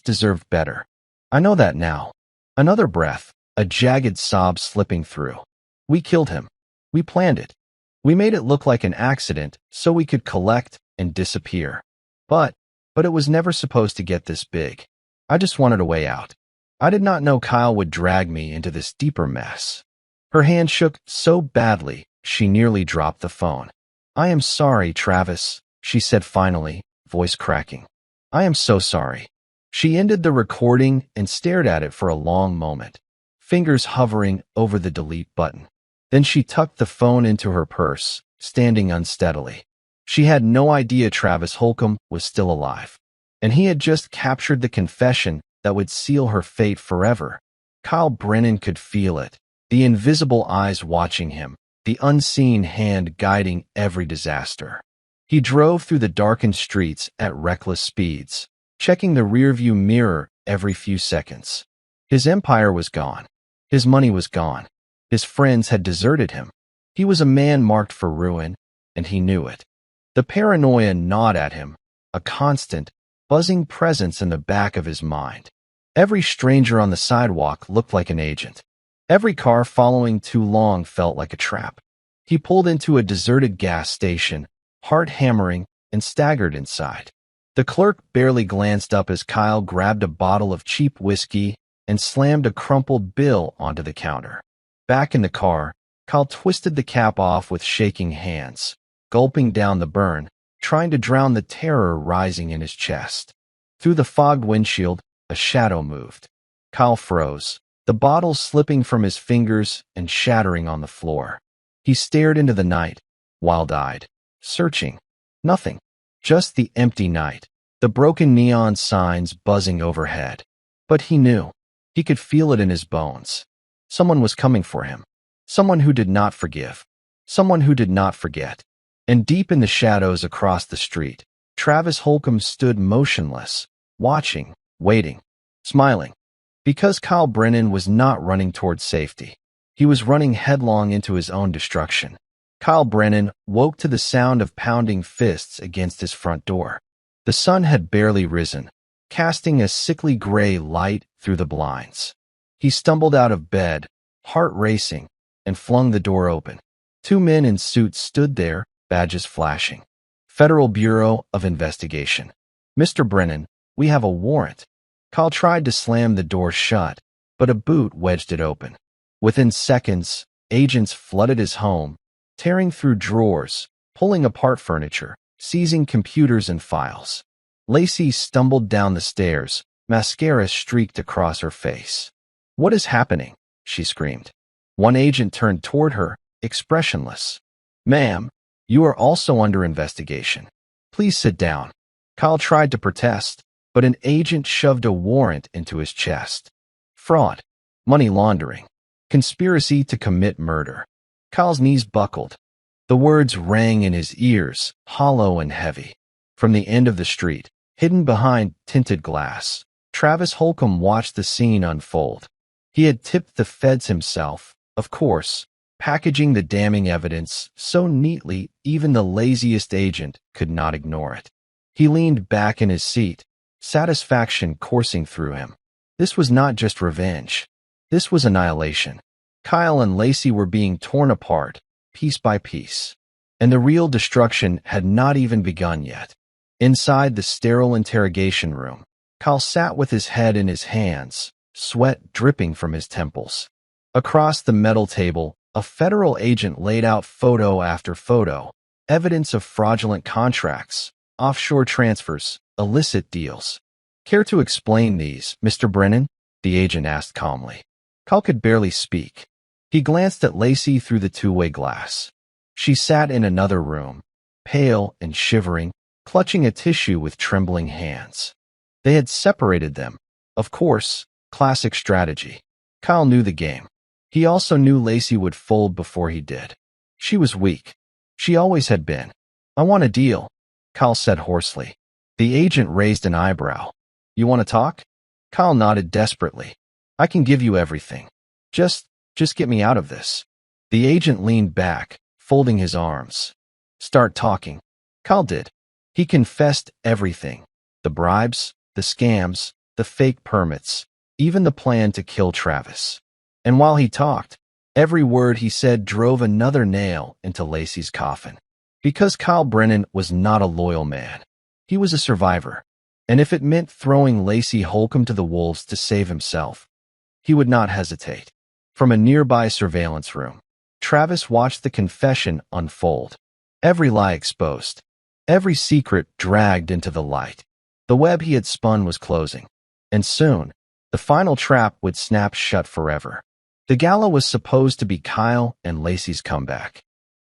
deserved better. I know that now." Another breath, a jagged sob slipping through. "We killed him. We planned it. We made it look like an accident so we could collect and disappear. But it was never supposed to get this big. I just wanted a way out. I did not know Kyle would drag me into this deeper mess." Her hand shook so badly, she nearly dropped the phone. "I am sorry, Travis," she said finally, voice cracking. "I am so sorry." She ended the recording and stared at it for a long moment, fingers hovering over the delete button. Then she tucked the phone into her purse, standing unsteadily. She had no idea Travis Holcomb was still alive, and he had just captured the confession that would seal her fate forever. Kyle Brennan could feel it, the invisible eyes watching him, the unseen hand guiding every disaster. He drove through the darkened streets at reckless speeds, checking the rearview mirror every few seconds. His empire was gone. His money was gone. His friends had deserted him. He was a man marked for ruin, and he knew it. The paranoia gnawed at him, a constant, buzzing presence in the back of his mind. Every stranger on the sidewalk looked like an agent. Every car following too long felt like a trap. He pulled into a deserted gas station, heart hammering, and staggered inside. The clerk barely glanced up as Kyle grabbed a bottle of cheap whiskey and slammed a crumpled bill onto the counter. Back in the car, Kyle twisted the cap off with shaking hands, gulping down the burn, trying to drown the terror rising in his chest. Through the fogged windshield, a shadow moved. Kyle froze, the bottle slipping from his fingers and shattering on the floor. He stared into the night, wild-eyed, searching. Nothing. Just the empty night, the broken neon signs buzzing overhead. But he knew. He could feel it in his bones. Someone was coming for him. Someone who did not forgive. someone who did not forget. And deep in the shadows across the street, Travis Holcomb stood motionless, watching, waiting, smiling. Because Kyle Brennan was not running toward safety. He was running headlong into his own destruction. Kyle Brennan woke to the sound of pounding fists against his front door. The sun had barely risen, casting a sickly gray light through the blinds. He stumbled out of bed, heart racing, and flung the door open. Two men in suits stood there, badges flashing. Federal Bureau of Investigation. Mr. Brennan, we have a warrant. Kyle tried to slam the door shut, but a boot wedged it open. Within seconds, agents flooded his home, tearing through drawers, pulling apart furniture, seizing computers and files. Lacey stumbled down the stairs, mascara streaked across her face. "What is happening?" she screamed. One agent turned toward her, expressionless. "Ma'am, you are also under investigation. Please sit down." Kyle tried to protest, but an agent shoved a warrant into his chest. Fraud, money laundering, conspiracy to commit murder. Kyle's knees buckled. The words rang in his ears, hollow and heavy. From the end of the street, hidden behind tinted glass, Travis Holcomb watched the scene unfold. He had tipped the feds himself, of course, packaging the damning evidence so neatly even the laziest agent could not ignore it. He leaned back in his seat, satisfaction coursing through him. This was not just revenge. This was annihilation. Kyle and Lacey were being torn apart, piece by piece. And the real destruction had not even begun yet. Inside the sterile interrogation room, Kyle sat with his head in his hands, sweat dripping from his temples. Across the metal table, a federal agent laid out photo after photo, evidence of fraudulent contracts, offshore transfers, illicit deals. "Care to explain these, Mr. Brennan?" the agent asked calmly. Kyle could barely speak. He glanced at Lacey through the two-way glass. She sat in another room, pale and shivering, clutching a tissue with trembling hands. They had separated them. Of course, classic strategy. Kyle knew the game. He also knew Lacey would fold before he did. She was weak. She always had been. "I want a deal," Kyle said hoarsely. The agent raised an eyebrow. "You want to talk?" Kyle nodded desperately. "I can give you everything. Just get me out of this." The agent leaned back, folding his arms. "Start talking." Kyle did. He confessed everything. The bribes, the scams, the fake permits, even the plan to kill Travis. And while he talked, every word he said drove another nail into Lacey's coffin. Because Kyle Brennan was not a loyal man. He was a survivor. And if it meant throwing Lacey Holcomb to the wolves to save himself, he would not hesitate. From a nearby surveillance room, Travis watched the confession unfold. Every lie exposed. Every secret dragged into the light. The web he had spun was closing. And soon, the final trap would snap shut forever. The gala was supposed to be Kyle and Lacey's comeback.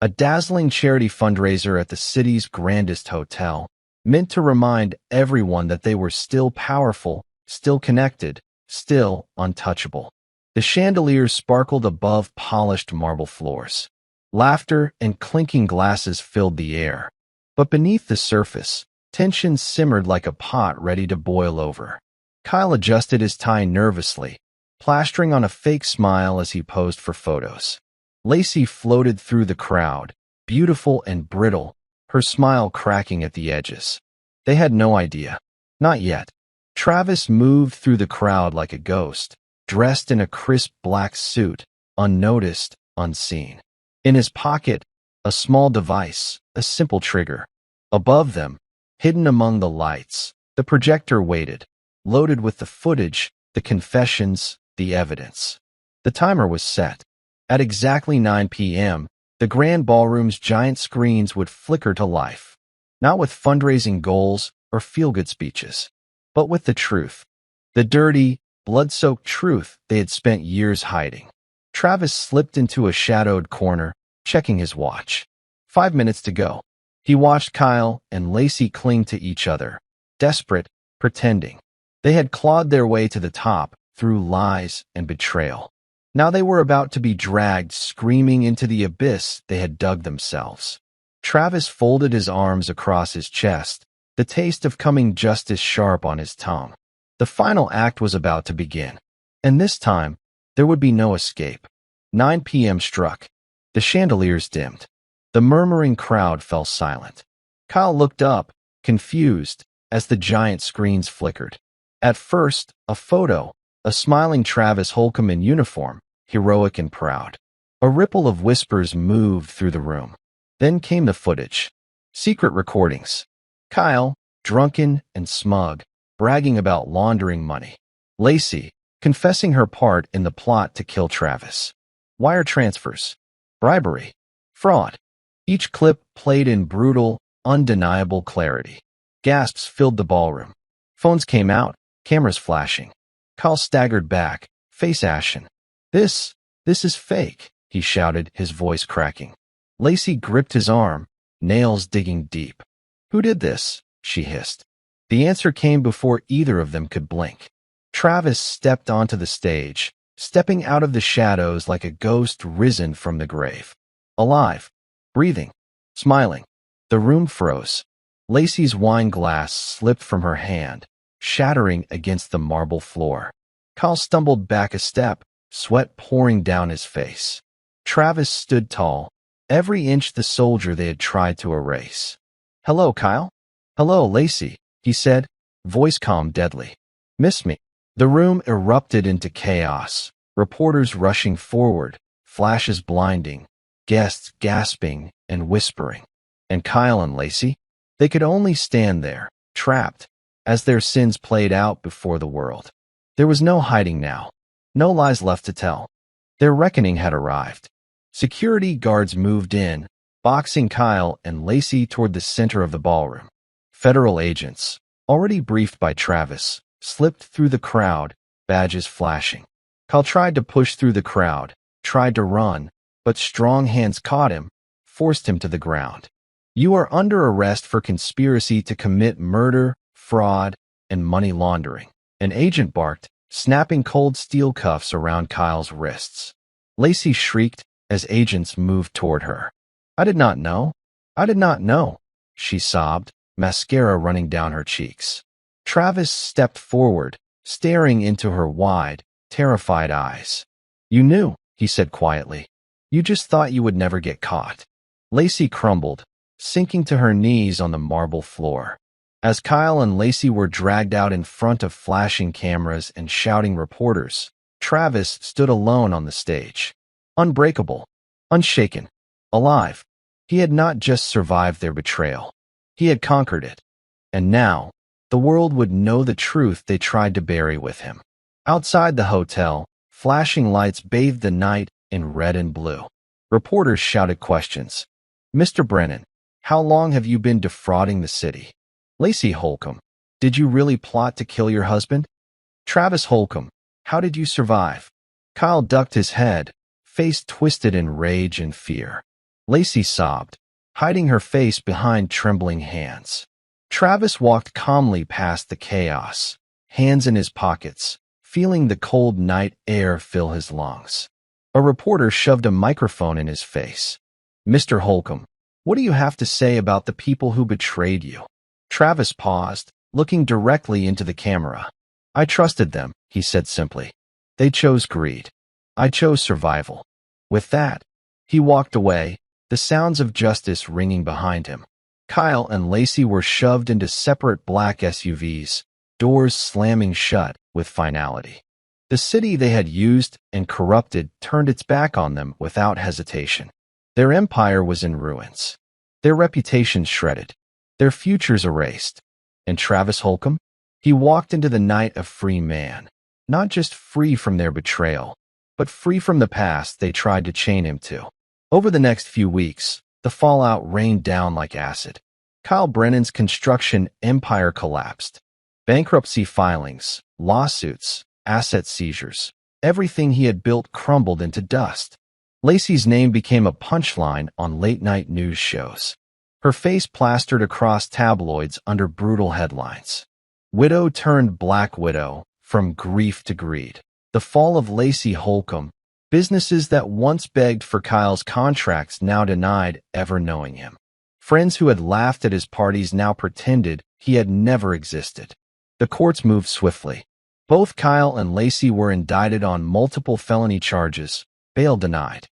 A dazzling charity fundraiser at the city's grandest hotel, meant to remind everyone that they were still powerful, still connected, still untouchable. The chandeliers sparkled above polished marble floors. Laughter and clinking glasses filled the air. But beneath the surface, tension simmered like a pot ready to boil over. Kyle adjusted his tie nervously, plastering on a fake smile as he posed for photos. Lacey floated through the crowd, beautiful and brittle, her smile cracking at the edges. They had no idea. Not yet. Travis moved through the crowd like a ghost, dressed in a crisp black suit, unnoticed, unseen. In his pocket, a small device, a simple trigger. Above them, hidden among the lights, the projector waited, loaded with the footage, the confessions, the evidence. The timer was set. At exactly 9 p.m., the grand ballroom's giant screens would flicker to life. Not with fundraising goals or feel-good speeches, but with the truth. The dirty, blood-soaked truth they had spent years hiding. Travis slipped into a shadowed corner, checking his watch. 5 minutes to go. He watched Kyle and Lacey cling to each other, desperate, pretending. They had clawed their way to the top through lies and betrayal. Now they were about to be dragged screaming into the abyss they had dug themselves. Travis folded his arms across his chest, the taste of coming justice sharp on his tongue. The final act was about to begin. And this time, there would be no escape. 9 p.m. struck. The chandeliers dimmed. The murmuring crowd fell silent. Kyle looked up, confused, as the giant screens flickered. At first, a photo, a smiling Travis Holcomb in uniform, heroic and proud. A ripple of whispers moved through the room. Then came the footage. Secret recordings. Kyle, drunken and smug, bragging about laundering money. Lacey, confessing her part in the plot to kill Travis. Wire transfers. Bribery. Fraud. Each clip played in brutal, undeniable clarity. Gasps filled the ballroom. Phones came out, cameras flashing. Kyle staggered back, face ashen. This is fake, he shouted, his voice cracking. Lacey gripped his arm, nails digging deep. Who did this? She hissed. The answer came before either of them could blink. Travis stepped onto the stage, stepping out of the shadows like a ghost risen from the grave. Alive, breathing, smiling. The room froze. Lacey's wine glass slipped from her hand, shattering against the marble floor. Kyle stumbled back a step, sweat pouring down his face. Travis stood tall, every inch the soldier they had tried to erase. Hello, Kyle? Hello, Lacey, he said, voice calm, deadly. Miss me? The room erupted into chaos, reporters rushing forward, flashes blinding, guests gasping and whispering. And Kyle and Lacey? They could only stand there, trapped, as their sins played out before the world. There was no hiding now, no lies left to tell. Their reckoning had arrived. Security guards moved in, boxing Kyle and Lacey toward the center of the ballroom. Federal agents, already briefed by Travis, slipped through the crowd, badges flashing. Kyle tried to push through the crowd, tried to run, but strong hands caught him, forced him to the ground. You are under arrest for conspiracy to commit murder, fraud, and money laundering. An agent barked, snapping cold steel cuffs around Kyle's wrists. Lacey shrieked as agents moved toward her. I did not know. I did not know, she sobbed, mascara running down her cheeks. Travis stepped forward, staring into her wide, terrified eyes. You knew, he said quietly. You just thought you would never get caught. Lacey crumbled, sinking to her knees on the marble floor. As Kyle and Lacey were dragged out in front of flashing cameras and shouting reporters, Travis stood alone on the stage. Unbreakable, unshaken, alive. He had not just survived their betrayal. He had conquered it. And now, the world would know the truth they tried to bury with him. Outside the hotel, flashing lights bathed the night in red and blue. Reporters shouted questions. Mr. Brennan, how long have you been defrauding the city? Lacey Holcomb, did you really plot to kill your husband? Travis Holcomb, how did you survive? Kyle ducked his head, face twisted in rage and fear. Lacey sobbed, hiding her face behind trembling hands. Travis walked calmly past the chaos, hands in his pockets, feeling the cold night air fill his lungs. A reporter shoved a microphone in his face. Mr. Holcomb, what do you have to say about the people who betrayed you? Travis paused, looking directly into the camera. I trusted them, he said simply. They chose greed. I chose survival. With that, he walked away, the sounds of justice ringing behind him. Kyle and Lacey were shoved into separate black SUVs, doors slamming shut with finality. The city they had used and corrupted turned its back on them without hesitation. Their empire was in ruins. Their reputations shredded. Their futures erased. And Travis Holcomb? He walked into the night a free man, not just free from their betrayal, but free from the past they tried to chain him to. Over the next few weeks, the fallout rained down like acid. Kyle Brennan's construction empire collapsed. Bankruptcy filings, lawsuits, asset seizures. Everything he had built crumbled into dust. Lacey's name became a punchline on late-night news shows. Her face plastered across tabloids under brutal headlines. Widow turned black widow, from grief to greed. The fall of Lacey Holcomb, Businesses that once begged for Kyle's contracts now denied ever knowing him. Friends who had laughed at his parties now pretended he had never existed. The courts moved swiftly. Both Kyle and Lacey were indicted on multiple felony charges, bail denied.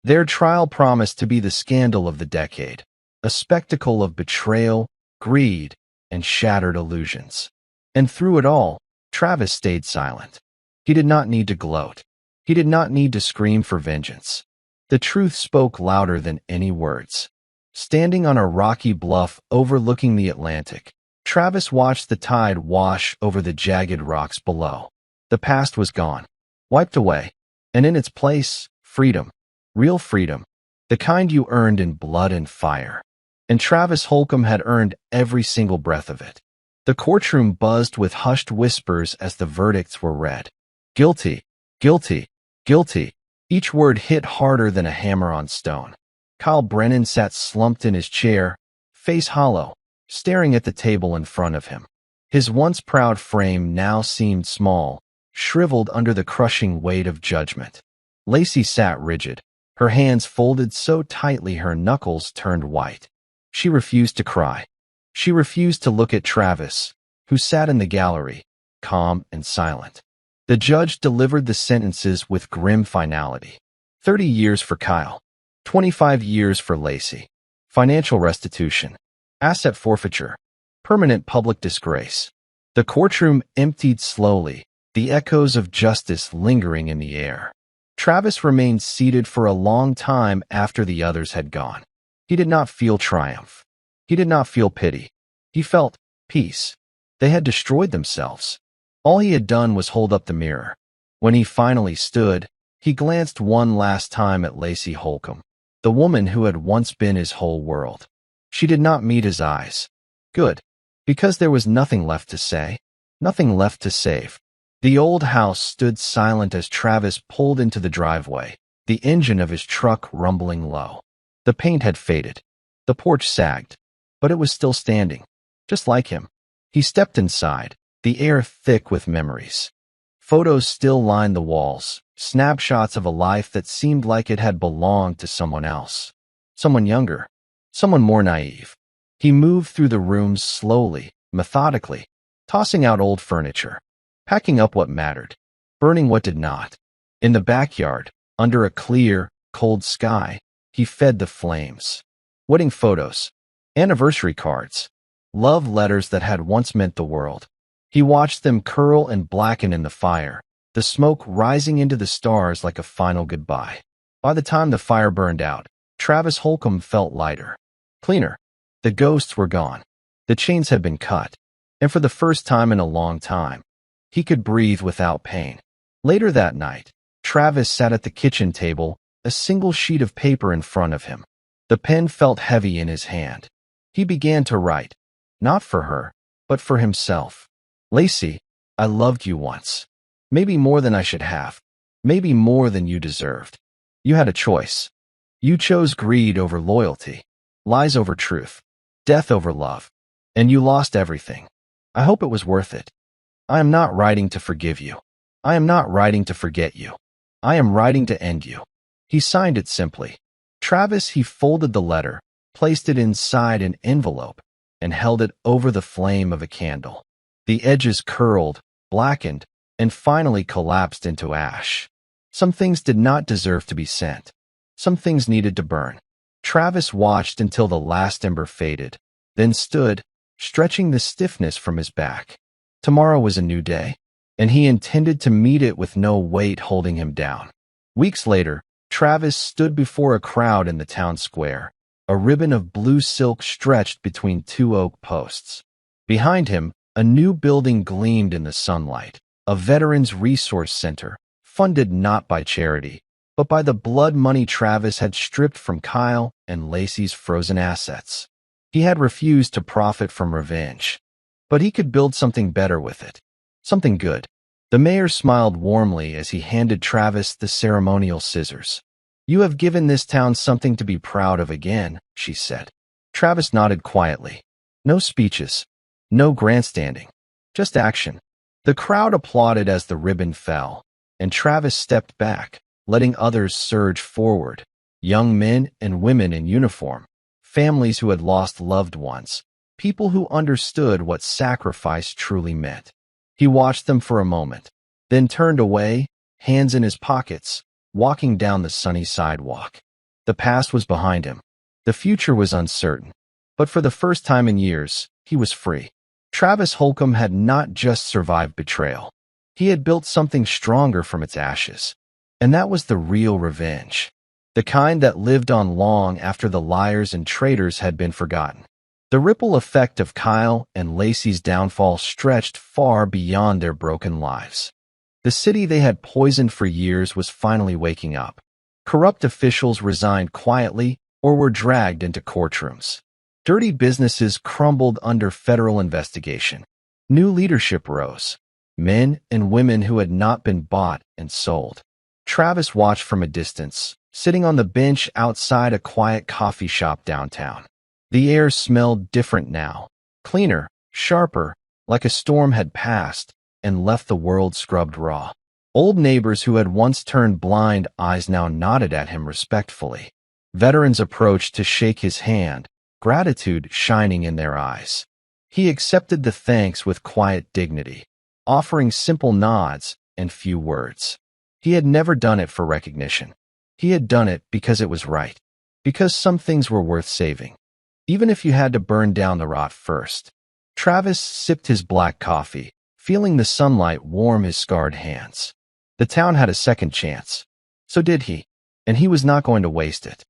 Their trial promised to be the scandal of the decade, a spectacle of betrayal, greed, and shattered illusions. And through it all, Travis stayed silent. He did not need to gloat. He did not need to scream for vengeance. The truth spoke louder than any words. Standing on a rocky bluff overlooking the Atlantic, Travis watched the tide wash over the jagged rocks below. The past was gone, wiped away, and in its place, freedom. Real freedom. The kind you earned in blood and fire. And Travis Holcomb had earned every single breath of it. The courtroom buzzed with hushed whispers as the verdicts were read. Guilty, guilty, guilty. Each word hit harder than a hammer on stone. Kyle Brennan sat slumped in his chair, face hollow, staring at the table in front of him. His once proud frame now seemed small, shriveled under the crushing weight of judgment. Lacey sat rigid, her hands folded so tightly her knuckles turned white. She refused to cry. She refused to look at Travis, who sat in the gallery, calm and silent. The judge delivered the sentences with grim finality. 30 years for Kyle. 25 years for Lacey. Financial restitution. Asset forfeiture. Permanent public disgrace. The courtroom emptied slowly, the echoes of justice lingering in the air. Travis remained seated for a long time after the others had gone. He did not feel triumph. He did not feel pity. He felt peace. They had destroyed themselves. All he had done was hold up the mirror. When he finally stood, he glanced one last time at Lacey Holcomb, the woman who had once been his whole world. She did not meet his eyes. Good, because there was nothing left to say, nothing left to save. The old house stood silent as Travis pulled into the driveway, the engine of his truck rumbling low. The paint had faded. The porch sagged, but it was still standing, just like him. He stepped inside, the air thick with memories. Photos still lined the walls, snapshots of a life that seemed like it had belonged to someone else. Someone younger, someone more naive. He moved through the rooms slowly, methodically, tossing out old furniture, packing up what mattered, burning what did not. In the backyard, under a clear, cold sky, he fed the flames. Wedding photos, anniversary cards, love letters that had once meant the world. He watched them curl and blacken in the fire, the smoke rising into the stars like a final goodbye. By the time the fire burned out, Travis Holcomb felt lighter, cleaner. The ghosts were gone. The chains had been cut. And for the first time in a long time, he could breathe without pain. Later that night, Travis sat at the kitchen table, a single sheet of paper in front of him. The pen felt heavy in his hand. He began to write, not for her, but for himself. Lacey, I loved you once. Maybe more than I should have. Maybe more than you deserved. You had a choice. You chose greed over loyalty, lies over truth, death over love, and you lost everything. I hope it was worth it. I am not writing to forgive you. I am not writing to forget you. I am writing to end you. He signed it simply. Travis, he folded the letter, placed it inside an envelope, and held it over the flame of a candle. The edges curled, blackened, and finally collapsed into ash. Some things did not deserve to be sent. Some things needed to burn. Travis watched until the last ember faded, then stood, stretching the stiffness from his back. Tomorrow was a new day, and he intended to meet it with no weight holding him down. Weeks later, Travis stood before a crowd in the town square. A ribbon of blue silk stretched between two oak posts. Behind him, a new building gleamed in the sunlight, a Veterans Resource Center, funded not by charity, but by the blood money Travis had stripped from Kyle and Lacey's frozen assets. He had refused to profit from revenge, but he could build something better with it, something good. The mayor smiled warmly as he handed Travis the ceremonial scissors. You have given this town something to be proud of again, she said. Travis nodded quietly. No speeches. No grandstanding, just action. The crowd applauded as the ribbon fell, and Travis stepped back, letting others surge forward. Young men and women in uniform, families who had lost loved ones, people who understood what sacrifice truly meant. He watched them for a moment, then turned away, hands in his pockets, walking down the sunny sidewalk. The past was behind him. The future was uncertain. But for the first time in years, he was free. Travis Holcomb had not just survived betrayal. He had built something stronger from its ashes. And that was the real revenge. The kind that lived on long after the liars and traitors had been forgotten. The ripple effect of Kyle and Lacey's downfall stretched far beyond their broken lives. The city they had poisoned for years was finally waking up. Corrupt officials resigned quietly or were dragged into courtrooms. Dirty businesses crumbled under federal investigation. New leadership rose. Men and women who had not been bought and sold. Travis watched from a distance, sitting on the bench outside a quiet coffee shop downtown. The air smelled different now, cleaner, sharper, like a storm had passed and left the world scrubbed raw. Old neighbors who had once turned blind eyes now nodded at him respectfully. Veterans approached to shake his hand, gratitude shining in their eyes. He accepted the thanks with quiet dignity, offering simple nods and few words. He had never done it for recognition. He had done it because it was right, because some things were worth saving, even if you had to burn down the rot first. Travis sipped his black coffee, feeling the sunlight warm his scarred hands. The town had a second chance. So did he, and he was not going to waste it.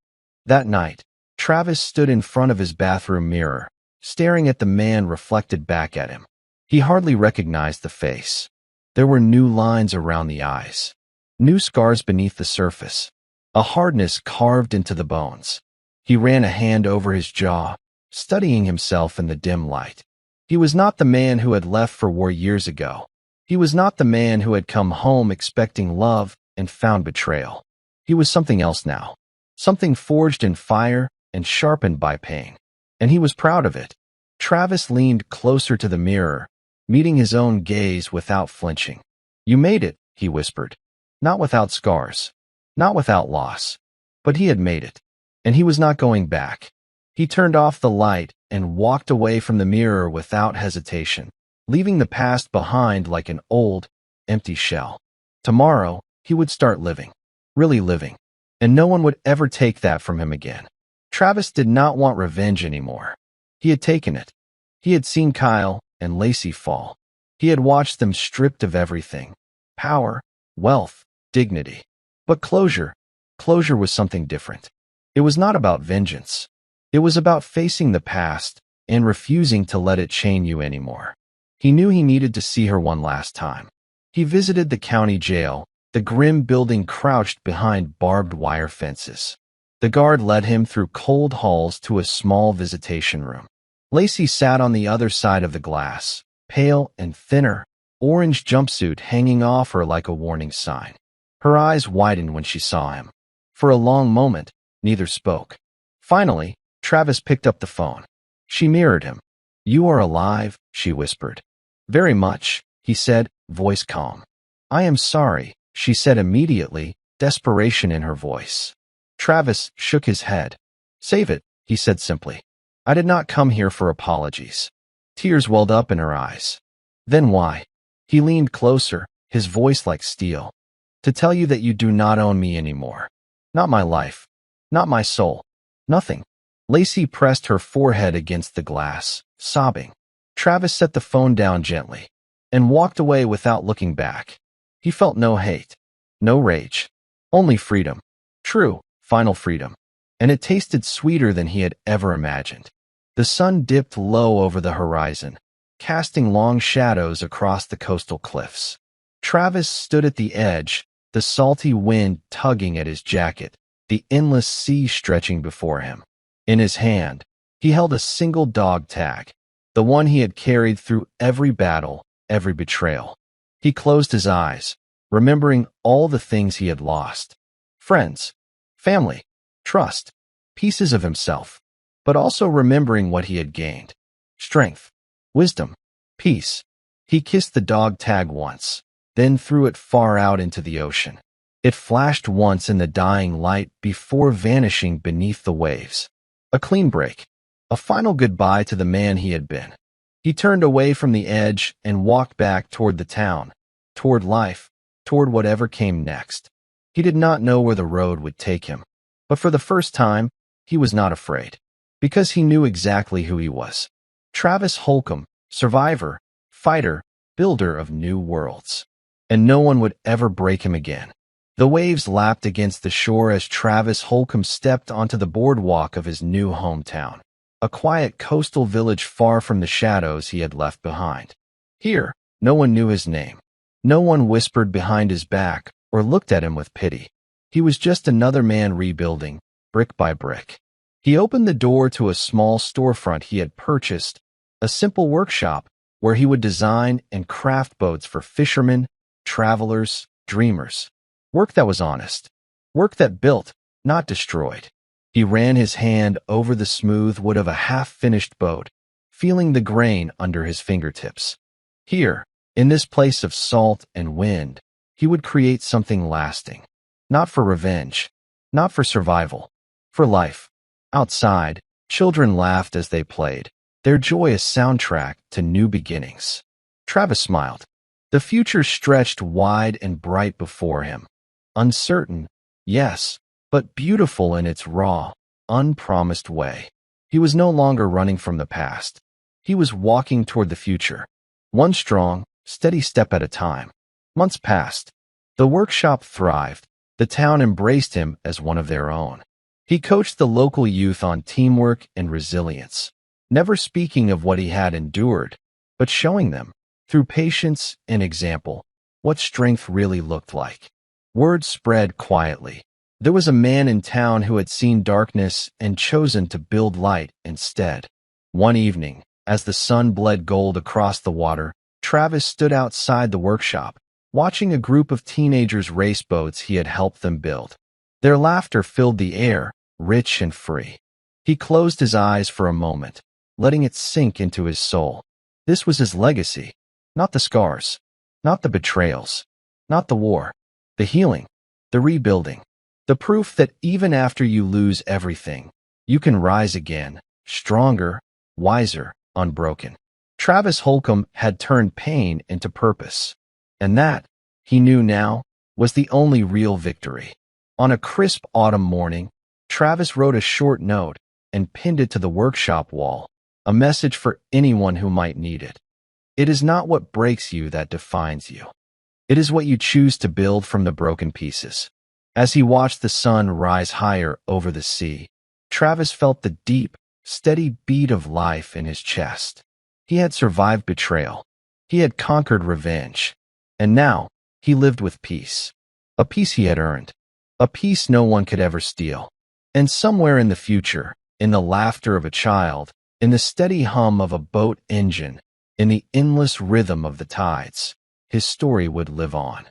That night, Travis stood in front of his bathroom mirror, staring at the man reflected back at him. He hardly recognized the face. There were new lines around the eyes, new scars beneath the surface, a hardness carved into the bones. He ran a hand over his jaw, studying himself in the dim light. He was not the man who had left for war years ago. He was not the man who had come home expecting love and found betrayal. He was something else now, something forged in fire and sharpened by pain. And he was proud of it. Travis leaned closer to the mirror, meeting his own gaze without flinching. "You made it," he whispered. Not without scars, not without loss, but he had made it. And he was not going back. He turned off the light and walked away from the mirror without hesitation, leaving the past behind like an old, empty shell. Tomorrow, he would start living, really living, and no one would ever take that from him again. Travis did not want revenge anymore. He had taken it. He had seen Kyle and Lacey fall. He had watched them stripped of everything: power, wealth, dignity. But closure was something different. It was not about vengeance. It was about facing the past and refusing to let it chain you anymore. He knew he needed to see her one last time. He visited the county jail, the grim building crouched behind barbed wire fences. The guard led him through cold halls to a small visitation room. Lacey sat on the other side of the glass, pale and thinner, orange jumpsuit hanging off her like a warning sign. Her eyes widened when she saw him. For a long moment, neither spoke. Finally, Travis picked up the phone. She mirrored him. "You are alive," she whispered. "Very much," he said, voice calm. "I am sorry," she said immediately, desperation in her voice. Travis shook his head. "Save it," he said simply. "I did not come here for apologies." Tears welled up in her eyes. "Then why?" He leaned closer, his voice like steel. "To tell you that you do not own me anymore. Not my life. Not my soul. Nothing." Lacey pressed her forehead against the glass, sobbing. Travis set the phone down gently and walked away without looking back. He felt no hate, no rage, only freedom. True, final freedom. And it tasted sweeter than he had ever imagined. The sun dipped low over the horizon, casting long shadows across the coastal cliffs. Travis stood at the edge, the salty wind tugging at his jacket, the endless sea stretching before him. In his hand, he held a single dog tag, the one he had carried through every battle, every betrayal. He closed his eyes, remembering all the things he had lost. Friends, family, trust, pieces of himself, but also remembering what he had gained. Strength, wisdom, peace. He kissed the dog tag once, then threw it far out into the ocean. It flashed once in the dying light before vanishing beneath the waves. A clean break. A final goodbye to the man he had been. He turned away from the edge and walked back toward the town, toward life, toward whatever came next. He did not know where the road would take him, but for the first time, he was not afraid, because he knew exactly who he was. Travis Holcomb, survivor, fighter, builder of new worlds. And no one would ever break him again. The waves lapped against the shore as Travis Holcomb stepped onto the boardwalk of his new hometown, a quiet coastal village far from the shadows he had left behind. Here, no one knew his name. No one whispered behind his back or looked at him with pity. He was just another man rebuilding, brick by brick. He opened the door to a small storefront he had purchased, a simple workshop where he would design and craft boats for fishermen, travelers, dreamers. Work that was honest. Work that built, not destroyed. He ran his hand over the smooth wood of a half-finished boat, feeling the grain under his fingertips. Here, in this place of salt and wind, he would create something lasting. Not for revenge, not for survival, for life. Outside, children laughed as they played, their joyous soundtrack to new beginnings. Travis smiled. The future stretched wide and bright before him. Uncertain, yes, but beautiful in its raw, unpromised way. He was no longer running from the past. He was walking toward the future, one strong, steady step at a time. Months passed. The workshop thrived. The town embraced him as one of their own. He coached the local youth on teamwork and resilience, never speaking of what he had endured, but showing them, through patience and example, what strength really looked like. Word spread quietly. There was a man in town who had seen darkness and chosen to build light instead. One evening, as the sun bled gold across the water, Travis stood outside the workshop, watching a group of teenagers race boats he had helped them build. Their laughter filled the air, rich and free. He closed his eyes for a moment, letting it sink into his soul. This was his legacy, not the scars, not the betrayals, not the war. The healing, the rebuilding, the proof that even after you lose everything, you can rise again, stronger, wiser, unbroken. Travis Holcomb had turned pain into purpose. And that, he knew now, was the only real victory. On a crisp autumn morning, Travis wrote a short note and pinned it to the workshop wall, a message for anyone who might need it. It is not what breaks you that defines you. It is what you choose to build from the broken pieces. As he watched the sun rise higher over the sea, Travis felt the deep, steady beat of life in his chest. He had survived betrayal. He had conquered revenge. And now, he lived with peace. A peace he had earned. A peace no one could ever steal. And somewhere in the future, in the laughter of a child, in the steady hum of a boat engine, in the endless rhythm of the tides, his story would live on.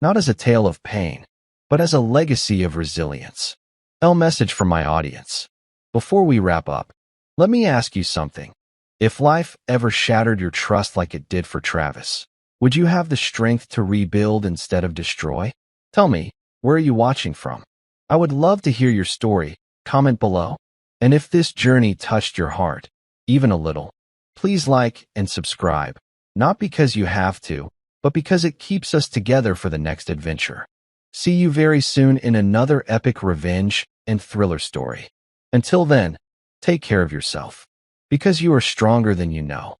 Not as a tale of pain, but as a legacy of resilience. A message from my audience. Before we wrap up, let me ask you something. If life ever shattered your trust like it did for Travis, would you have the strength to rebuild instead of destroy? Tell me, where are you watching from? I would love to hear your story. Comment below. And if this journey touched your heart, even a little, please like and subscribe. Not because you have to, but because it keeps us together for the next adventure. See you very soon in another epic revenge and thriller story. Until then, take care of yourself, because you are stronger than you know.